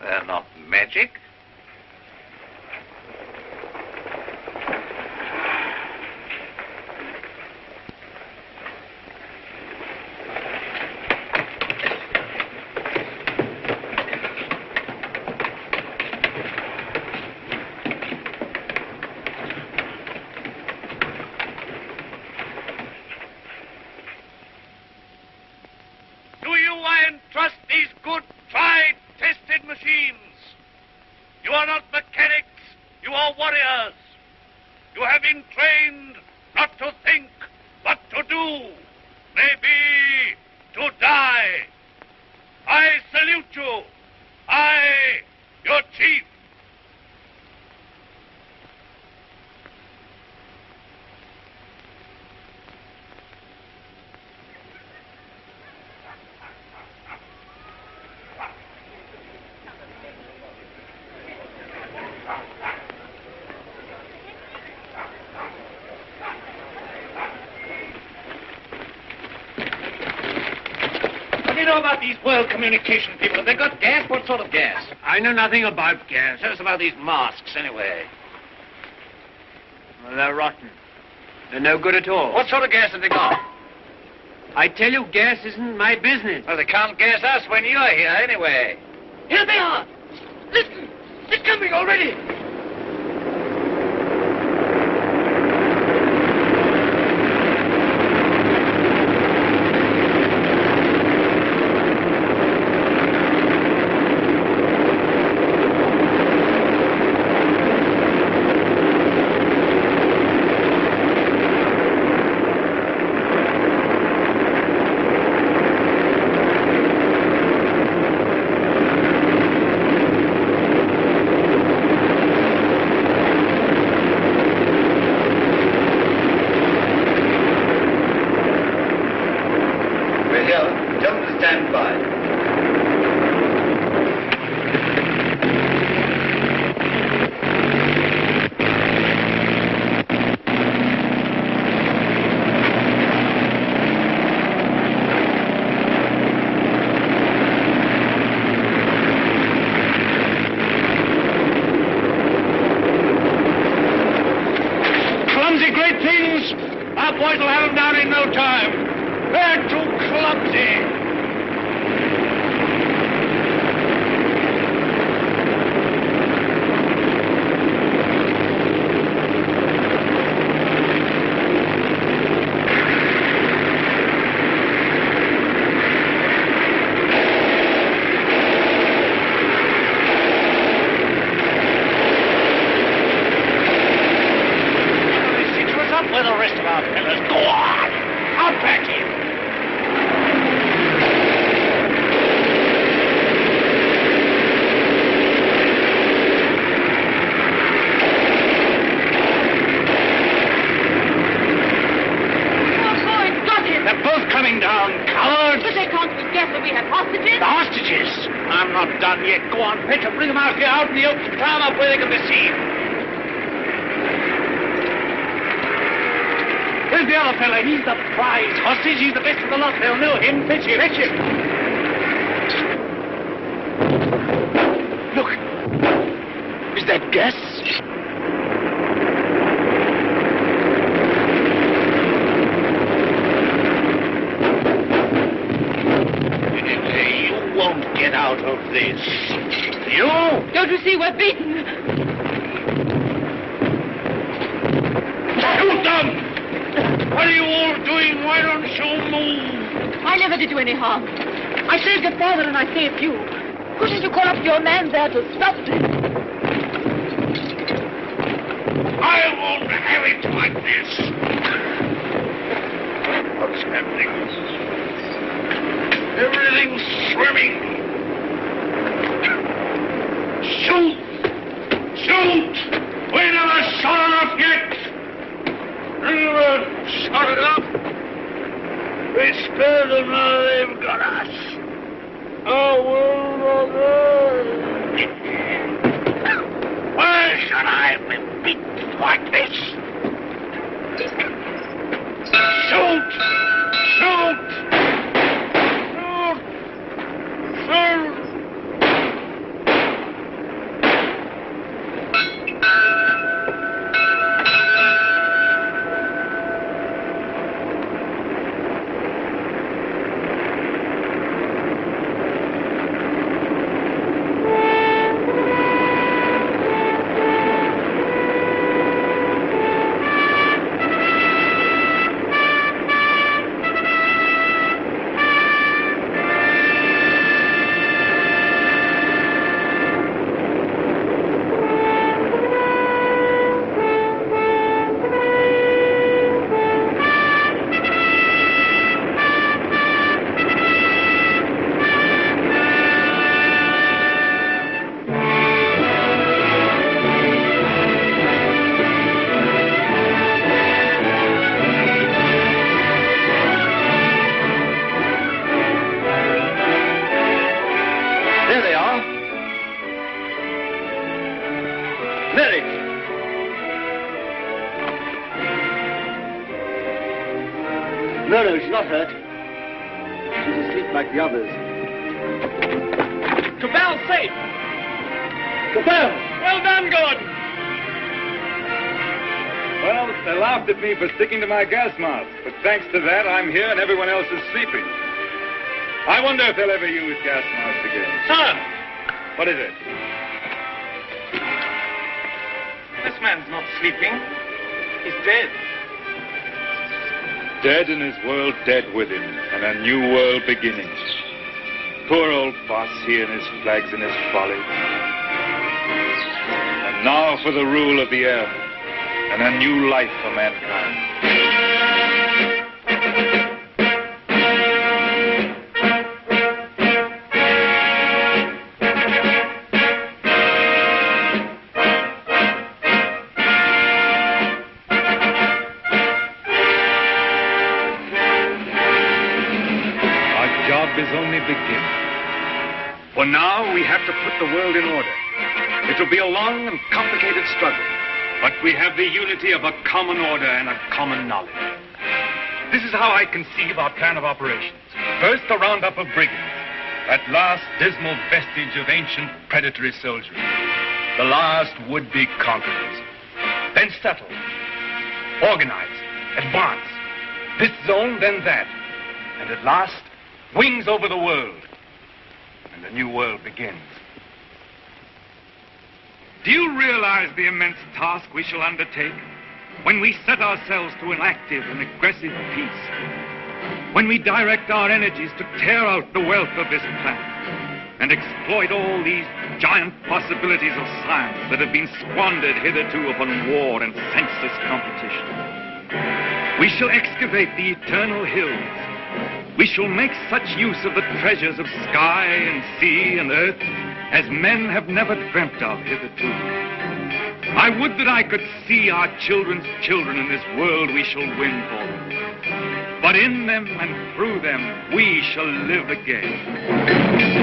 They're not magic. These world communication people, have they got gas? What sort of gas? I know nothing about gas. Tell us about these masks, anyway. Well, they're rotten. They're no good at all. What sort of gas have they got? I tell you, gas isn't my business. Well, they can't gas us when you're here, anyway. Here they are. Listen, they're coming already. He's the best of the lot. They'll know him. Fetch him. Fetch him. Look. Is that gas? Don't you see we're beaten? Shoot them! What are you all doing? Why don't you move? I never did you any harm. I saved your father and I saved you. Couldn't you call up your man there to stop them? I won't have it like this. What's happening? Everything's swimming. Shoot! Shoot! We never shot enough yet. We never shot enough. We spared them, now they've got us. Oh, why should I be beaten like this? Shoot! Shoot! Shoot! Shoot! No, she's not hurt. She's asleep like the others. Cabell's safe! Cabell! Well done, Gordon! Well, they laughed at me for sticking to my gas mask, but thanks to that, I'm here and everyone else is sleeping. I wonder if they'll ever use gas masks again. Sir! What is it? This man's not sleeping. He's dead. Dead and his world dead with him, and a new world beginning. Poor old boss, he and his flags and his folly. And now for the rule of the air, and a new life for mankind. For now, we have to put the world in order. It will be a long and complicated struggle, but we have the unity of a common order and a common knowledge. This is how I conceive our plan of operations. First, a roundup of brigands, that last dismal vestige of ancient predatory soldiery, the last would-be conquerors. Then settle, organize, advance, this zone, then that, and at last, wings over the world. And the new world begins. Do you realize the immense task we shall undertake when we set ourselves to an active and aggressive peace? When we direct our energies to tear out the wealth of this planet and exploit all these giant possibilities of science that have been squandered hitherto upon war and senseless competition? We shall excavate the eternal hills. We shall make such use of the treasures of sky and sea and earth as men have never dreamt of hitherto. I would that I could see our children's children in this world we shall win for them. But in them and through them we shall live again.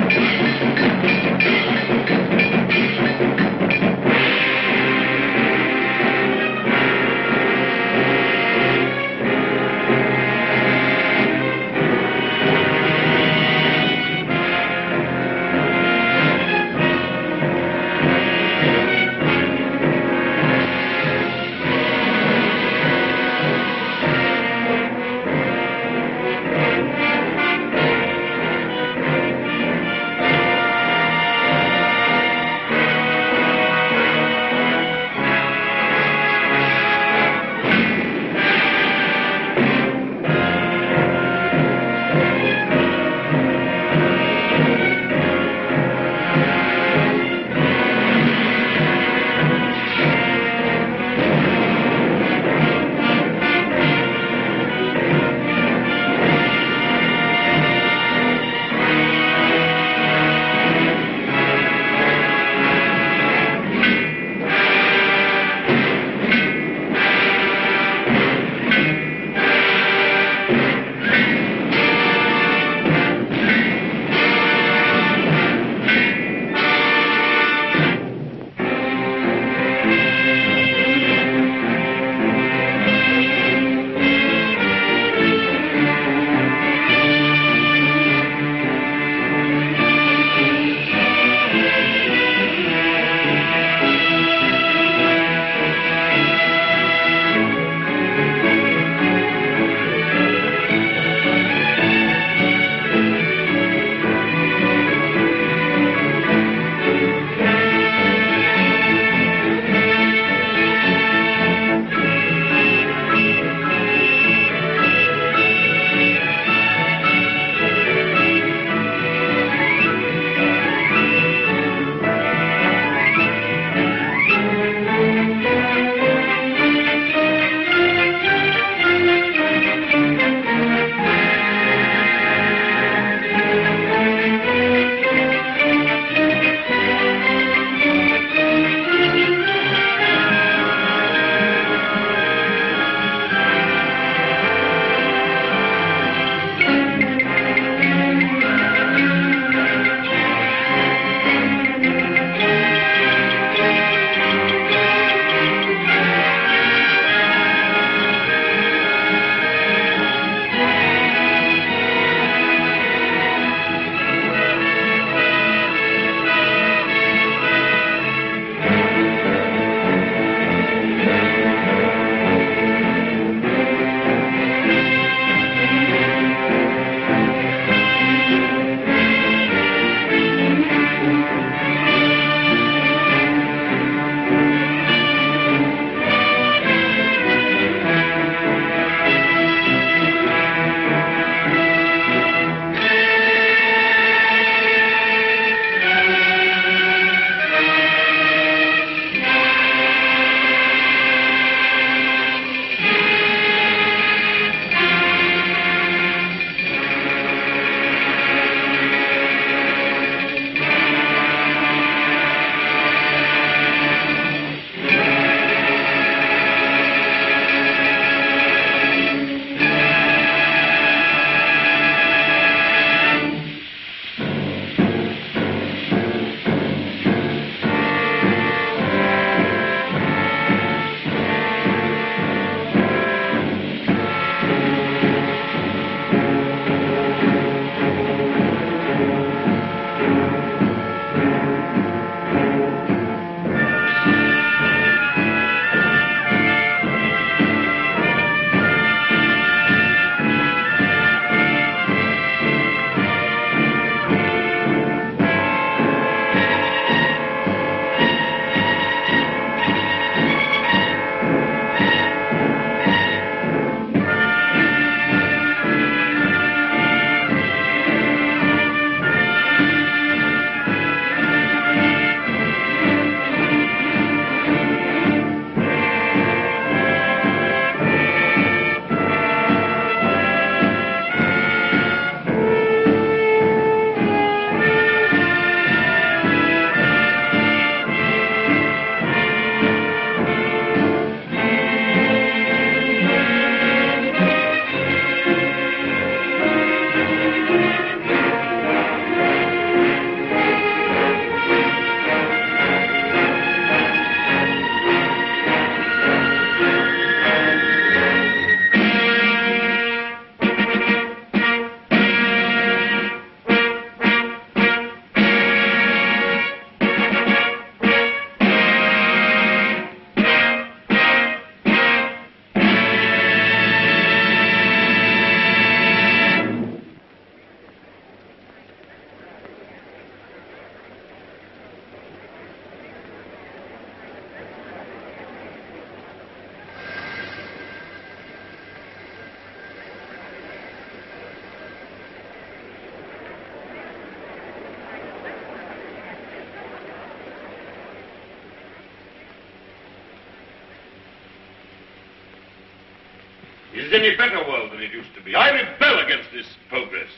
is any better world than it used to be. I rebel against this progress.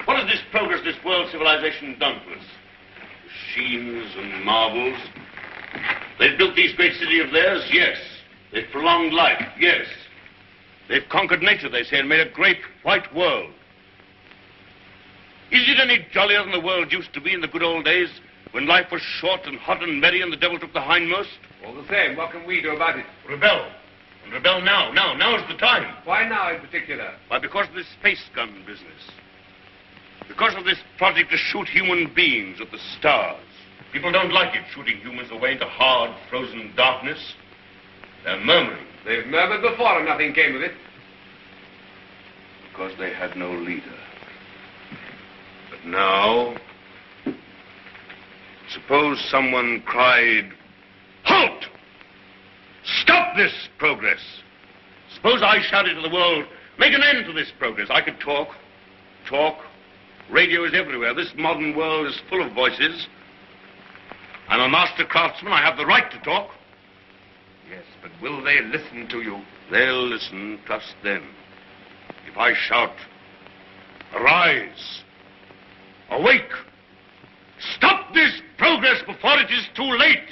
What has this progress, this world civilization done to us? Machines and marvels. They've built these great cities of theirs, yes. They've prolonged life, yes. They've conquered nature, they say, and made a great white world. Is it any jollier than the world used to be in the good old days, when life was short and hot and merry and the devil took the hindmost? All the same, what can we do about it? Rebel. And rebel now. Now's the time. Why now in particular? Why, because of this space gun business. Because of this project to shoot human beings at the stars. People don't like it, shooting humans away into hard, frozen darkness. They're murmuring. They've murmured before and nothing came of it. Because they had no leader. But now, suppose someone cried, "Halt! Stop this progress!" Suppose I shouted to the world, "Make an end to this progress." I could talk. Radio is everywhere. This modern world is full of voices. I'm a master craftsman. I have the right to talk. Yes, but will they listen to you? They'll listen, trust them. If I shout, "Arise! Awake! Stop this progress before it is too late!"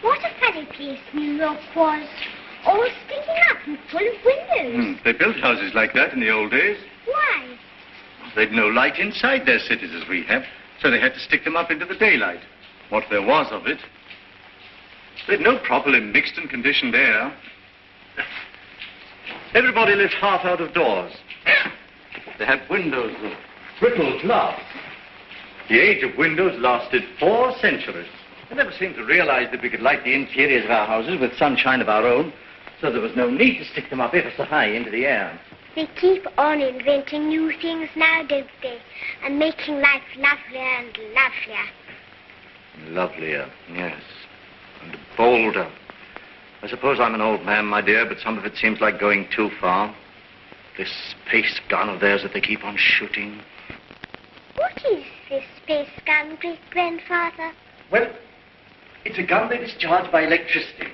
What a funny place New York was. All sticking up and full of windows. They built houses like that in the old days. Why? They'd no light inside their cities as we have, so they had to stick them up into the daylight. What there was of it. They'd no properly mixed and conditioned air. Everybody lived half out of doors. They had windows of brittle glass. The age of windows lasted 4 centuries. I never seemed to realize that we could light the interiors of our houses with sunshine of our own, so there was no need to stick them up ever so high into the air. They keep on inventing new things now, don't they? And making life lovelier and lovelier. Lovelier, yes. And bolder. I suppose I'm an old man, my dear, but some of it seems like going too far. This space gun of theirs that they keep on shooting. What is this space gun, great-grandfather? Well, it's a gun that is charged by electricity.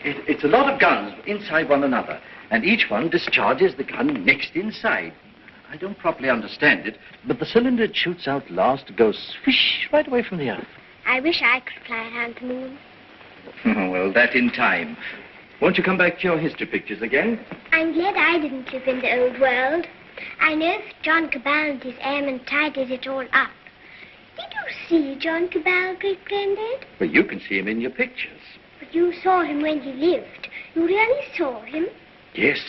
It's a lot of guns inside one another, and each one discharges the gun next inside. I don't properly understand it, but the cylinder it shoots out last goes swish right away from the earth. I wish I could fly around the moon. Well, that in time. Won't you come back to your history pictures again? I'm glad I didn't live in the old world. I know if John Cabal and his Ann Todd did it all up. Did you see John Cabal, great-granddad? Well, you can see him in your pictures. But you saw him when he lived. You really saw him? Yes.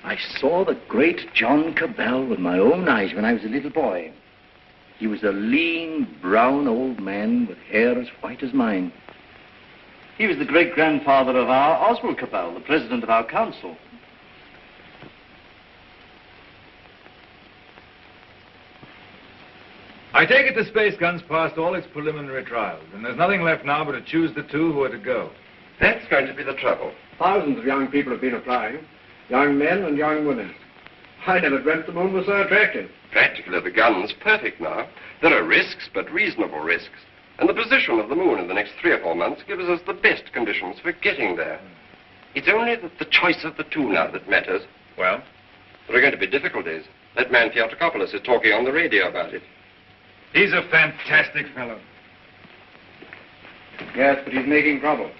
I saw the great John Cabal with my own eyes when I was a little boy. He was a lean, brown old man with hair as white as mine. He was the great-grandfather of our Oswald Cabal, the president of our council. I take it the space gun's passed all its preliminary trials, and there's nothing left now but to choose the 2 who are to go. That's going to be the trouble. Thousands of young people have been applying. Young men and young women. I never dreamt the moon was so attractive. Practically, the gun's perfect now. There are risks, but reasonable risks. And the position of the moon in the next 3 or 4 months gives us the best conditions for getting there. It's only the choice of the 2 now that matters. Well? There are going to be difficulties. That man Theotokopoulos is talking on the radio about it. He's a fantastic fellow. Yes, but he's making trouble.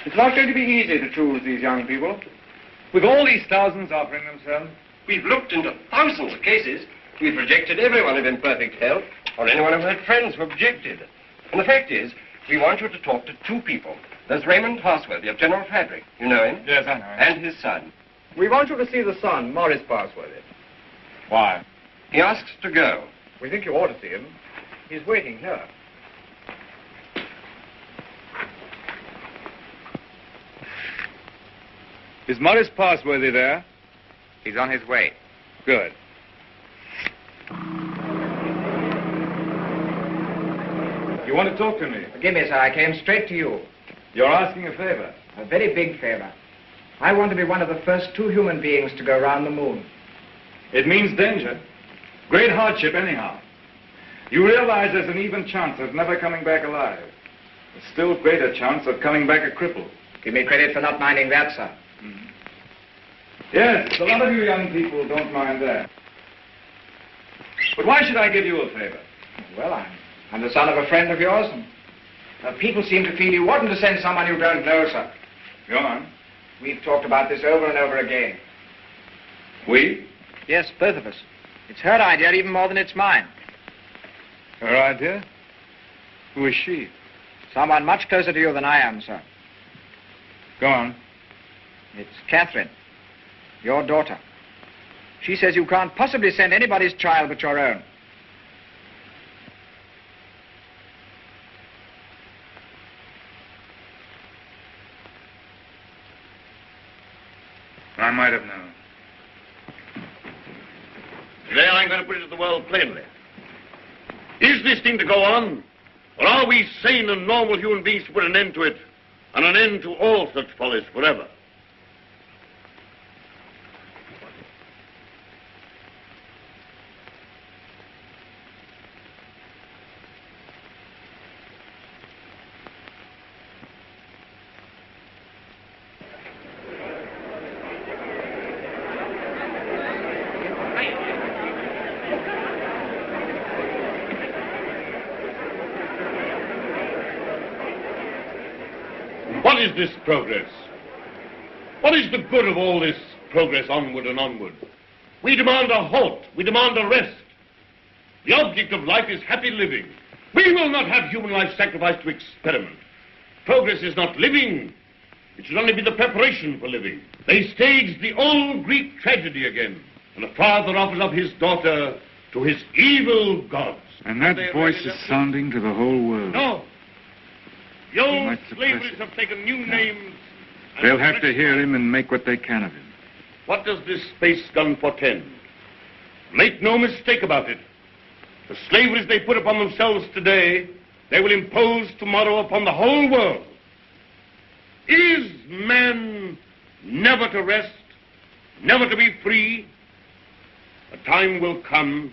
It's not going to be easy to choose these young people. With all these thousands offering themselves? We've looked into thousands of cases. We've rejected everyone of imperfect health, or anyone who had friends who objected. And the fact is, we want you to talk to 2 people. There's Raymond Parsworthy of General Fabric. You know him? Yes, I know him. And his son. We want you to see the son, Maurice Parsworthy. Why? He asks to go. We think you ought to see him. He's waiting here. Is Maurice Parsworthy there? He's on his way. Good. You want to talk to me? Forgive me, sir. I came straight to you. You're asking a favor. A very big favor. I want to be one of the first 2 human beings to go around the moon. It means danger. Great hardship, anyhow. You realize there's an even chance of never coming back alive. A still greater chance of coming back a cripple. Give me credit for not minding that, sir. Mm-hmm. Yes, a lot of you young people don't mind that. But why should I give you a favor? Well, I'm the son of a friend of yours, and people seem to feel you oughtn't to send someone you don't know, sir. Go on. We've talked about this over and over again. We? Yes, both of us. It's her idea even more than it's mine. Her idea? Who is she? Someone much closer to you than I am, sir. Go on. It's Catherine, your daughter. She says you can't possibly send anybody's child but your own. I might have known. Today I'm going to put it to the world plainly. Is this thing to go on? Or are we sane and normal human beings to put an end to it, and an end to all such follies forever? What is this progress? What is the good of all this progress onward and onward? We demand a halt. We demand a rest. The object of life is happy living. We will not have human life sacrificed to experiment. Progress is not living. It should only be the preparation for living. They staged the old Greek tragedy again, and a father offers up his daughter to his evil gods. And that voice is sounding to the whole world. No. The old slaveries have taken new names. They'll have to hear him and make what they can of him. What does this space gun portend? Make no mistake about it. The slaveries they put upon themselves today, they will impose tomorrow upon the whole world. Is man never to rest, never to be free? A time will come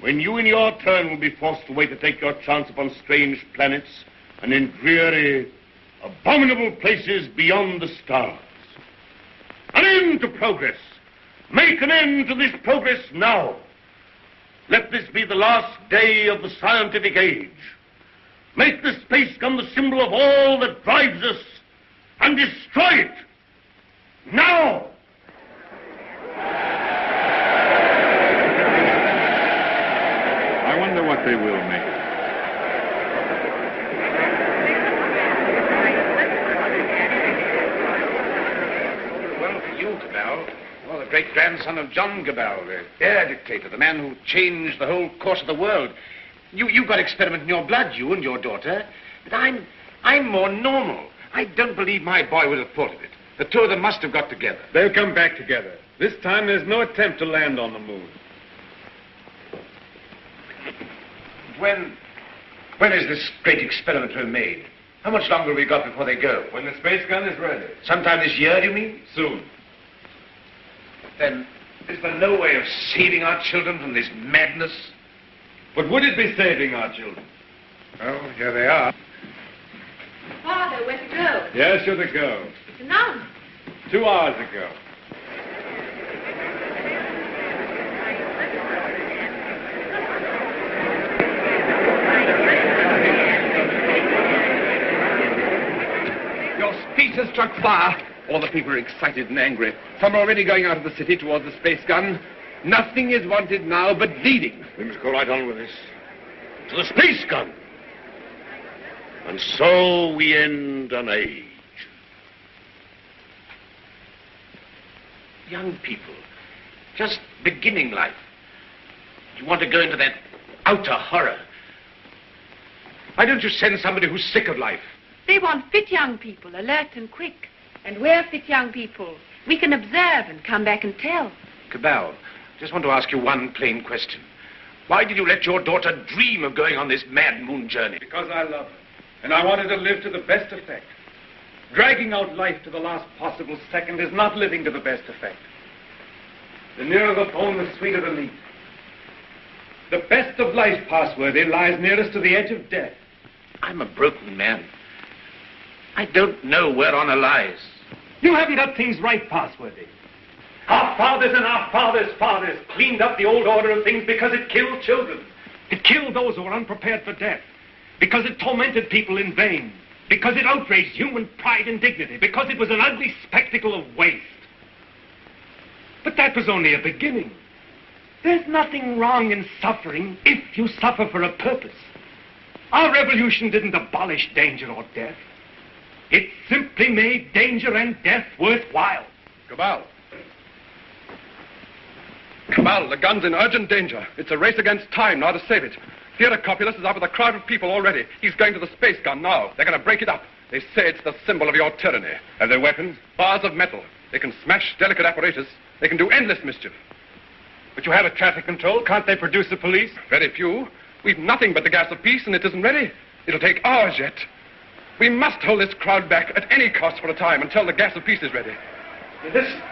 when you in your turn will be forced away to take your chance upon strange planets and in dreary, abominable places beyond the stars. An end to progress. Make an end to this progress now. Let this be the last day of the scientific age. Make the space gun the symbol of all that drives us, and destroy it. Now! I wonder what they will make it. Well, for you, Cabell. Well, the great-grandson of John Cabell, the air dictator, the man who changed the whole course of the world. You've got experiment in your blood, you and your daughter. But I'm more normal. I don't believe my boy would have thought of it. The two of them must have got together. They'll come back together. This time there's no attempt to land on the moon. When is this great experiment to be made? How much longer have we got before they go? When the space gun is ready. Sometime this year, do you mean? Soon. Then, is there no way of saving our children from this madness? But would it be saving our children? Well, here they are. Father, where to go? Yes, you're to go. It's announced. 2 hours ago. Your speech has struck fire. All the people are excited and angry. Some are already going out of the city towards the space gun. Nothing is wanted now but leading. We must go right on with this. To the space gun. And so we end an age. Young people, just beginning life. You want to go into that outer horror. Why don't you send somebody who's sick of life? They want fit young people, alert and quick. And we're fit young people. We can observe and come back and tell. Cabell, Just want to ask you one plain question. Why did you let your daughter dream of going on this mad moon journey? Because I love her. And I wanted to live to the best effect. Dragging out life to the last possible second is not living to the best effect. The nearer the bone, the sweeter the meat. The best of life, Passworthy, lies nearest to the edge of death. I'm a broken man. I don't know where honor lies. You haven't got things right, Passworthy. Our fathers and our fathers' fathers cleaned up the old order of things because it killed children. It killed those who were unprepared for death. Because it tormented people in vain. Because it outraged human pride and dignity. Because it was an ugly spectacle of waste. But that was only a beginning. There's nothing wrong in suffering if you suffer for a purpose. Our revolution didn't abolish danger or death. It simply made danger and death worthwhile. Cabal. Cabal, the gun's in urgent danger. It's a race against time now to save it. Theodore Copulus is out with a crowd of people already. He's going to the space gun now. They're going to break it up. They say it's the symbol of your tyranny. Have they weapons? Bars of metal. They can smash delicate apparatus. They can do endless mischief. But you have a traffic control. Can't they produce the police? Very few. We've nothing but the gas of peace, and it isn't ready. It'll take hours yet. We must hold this crowd back at any cost for a time until the gas of peace is ready. Listen.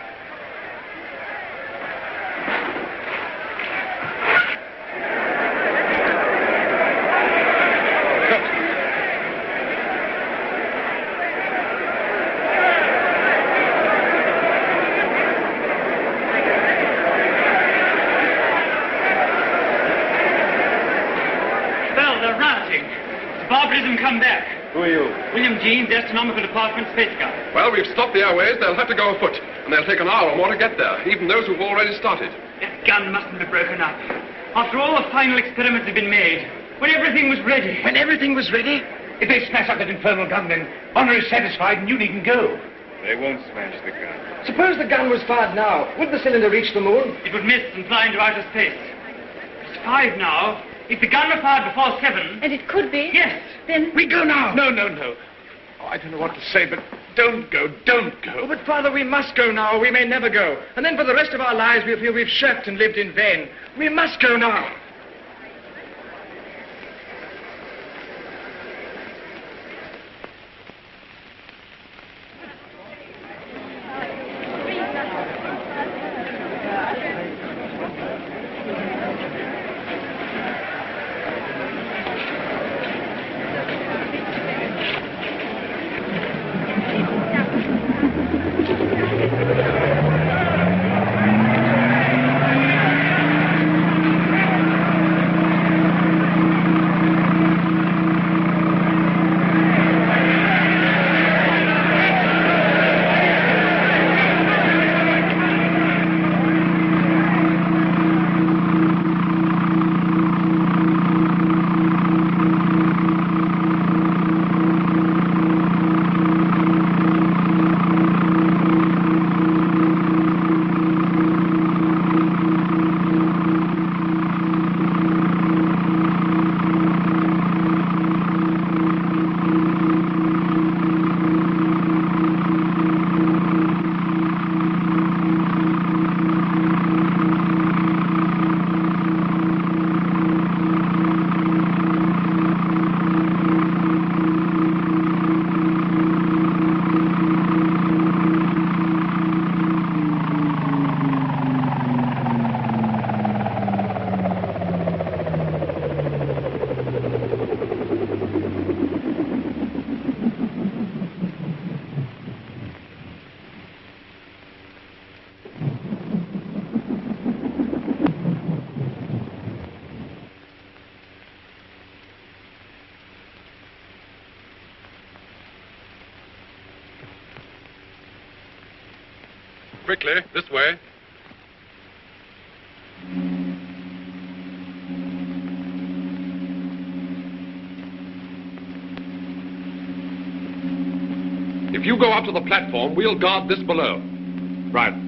Come back. Who are you? William Jeanes, Astronomical Department, Space Guard. Well, we've stopped the airways. They'll have to go afoot, and they'll take an hour or more to get there, even those who've already started. That gun mustn't be broken up. After all the final experiments had been made, when everything was ready. When everything was ready? If they smash up that infernal gun, then honor is satisfied and you needn't go. They won't smash the gun. Suppose the gun was fired now. Would the cylinder reach the moon? It would miss and fly into outer space. It's 5 now. If the gun were fired before 7... And it could be? Yes. Then... We go now. No. Oh, I don't know what to say, but don't go. Oh, but, Father, we must go now, or we may never go. And then for the rest of our lives, we'll feel we've shirked and lived in vain. We must go now. Quickly, this way. If you go up to the platform, we'll guard this below. Right.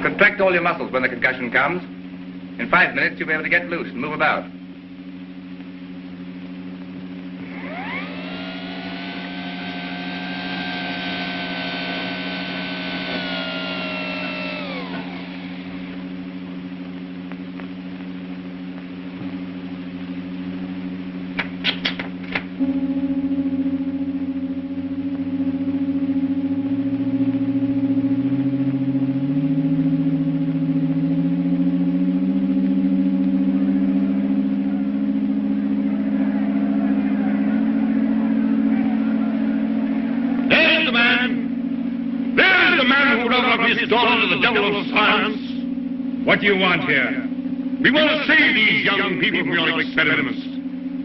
Contract all your muscles when the concussion comes. In 5 minutes, you'll be able to get loose and move about. What do you want here? We want to save these young people from your experiments.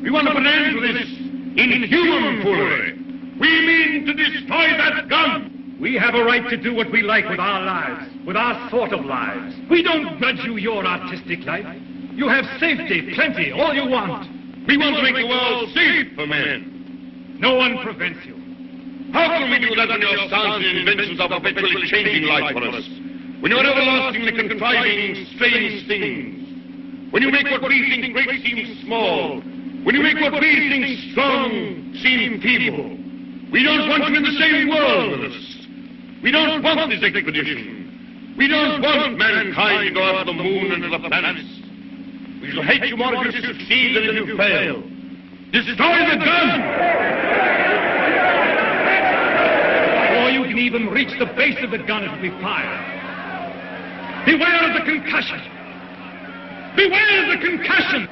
We want to put an end to this inhuman foolery. We mean to destroy that gun. We have a right to do what we like with our lives, with our sort of lives. We don't grudge you your artistic life. You have safety, plenty, all you want. We want to make the world safe for men. No one prevents you. How can we do that when your science and inventions are perpetually changing life for us? When you're everlastingly contriving strange things, when you make what we think great seem small, when you make what we think strong seem feeble, we don't want you in the same world with us. We don't want this expedition. We don't want mankind to go out to the moon and to the planets. We shall hate you more if you succeed than if you fail. Destroy the gun! Before you can even reach the base of the gun, it will be fired. Beware of the concussion! Beware of the concussion!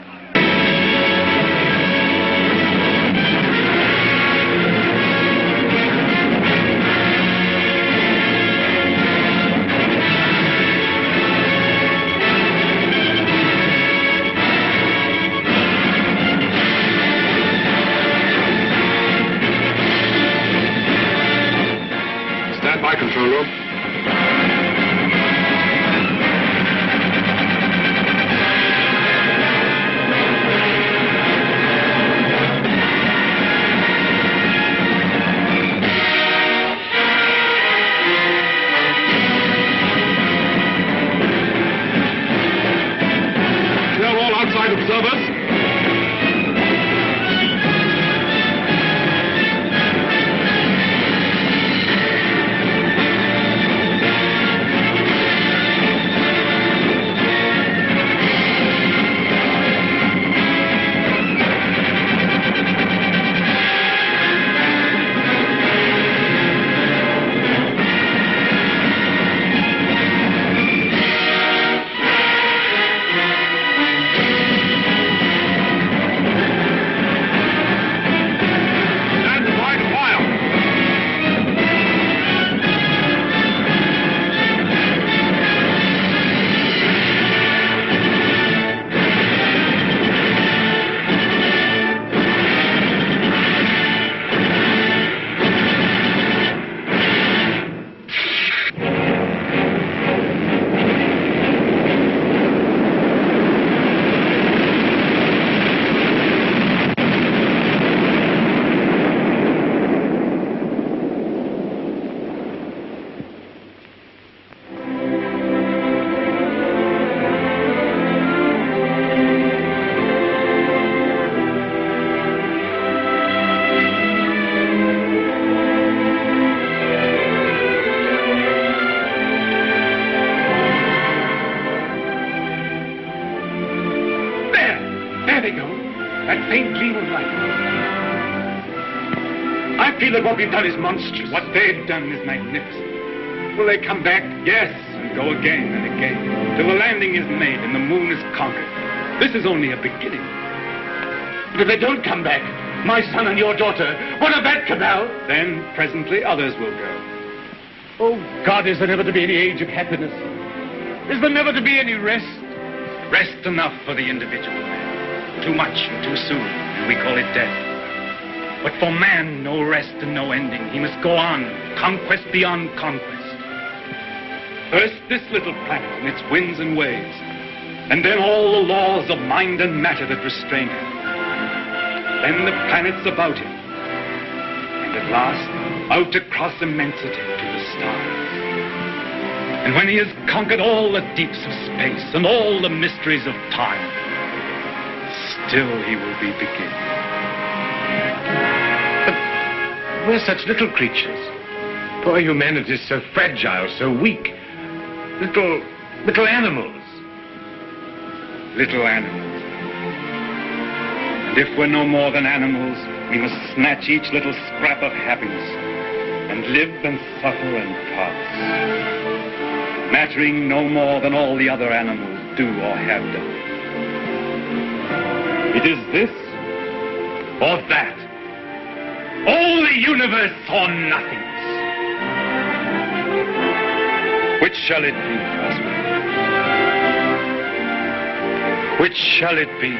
Stand by, control room. Observers. That what we've done is monstrous. What they've done is magnificent. Will they come back? Yes, and go again and again, till the landing is made and the moon is conquered. This is only a beginning. But if they don't come back, my son and your daughter, what of that cabal? Then, presently, others will go. Oh, God, is there never to be any age of happiness? Is there never to be any rest? Rest enough for the individual man. Too much and too soon, and we call it death. But for man, no rest and no ending. He must go on, conquest beyond conquest. First, this little planet and its winds and waves, and then all the laws of mind and matter that restrain him. Then the planets about him, and at last, out across immensity to the stars. And when he has conquered all the deeps of space and all the mysteries of time, still he will be beginning. But we're such little creatures. Poor humanity is so fragile, so weak. Little animals. Little animals. And if we're no more than animals, we must snatch each little scrap of happiness and live and suffer and pass, mattering no more than all the other animals do or have done. It is this or that. All the universe or nothingness. Which shall it be, Oswald? Which shall it be?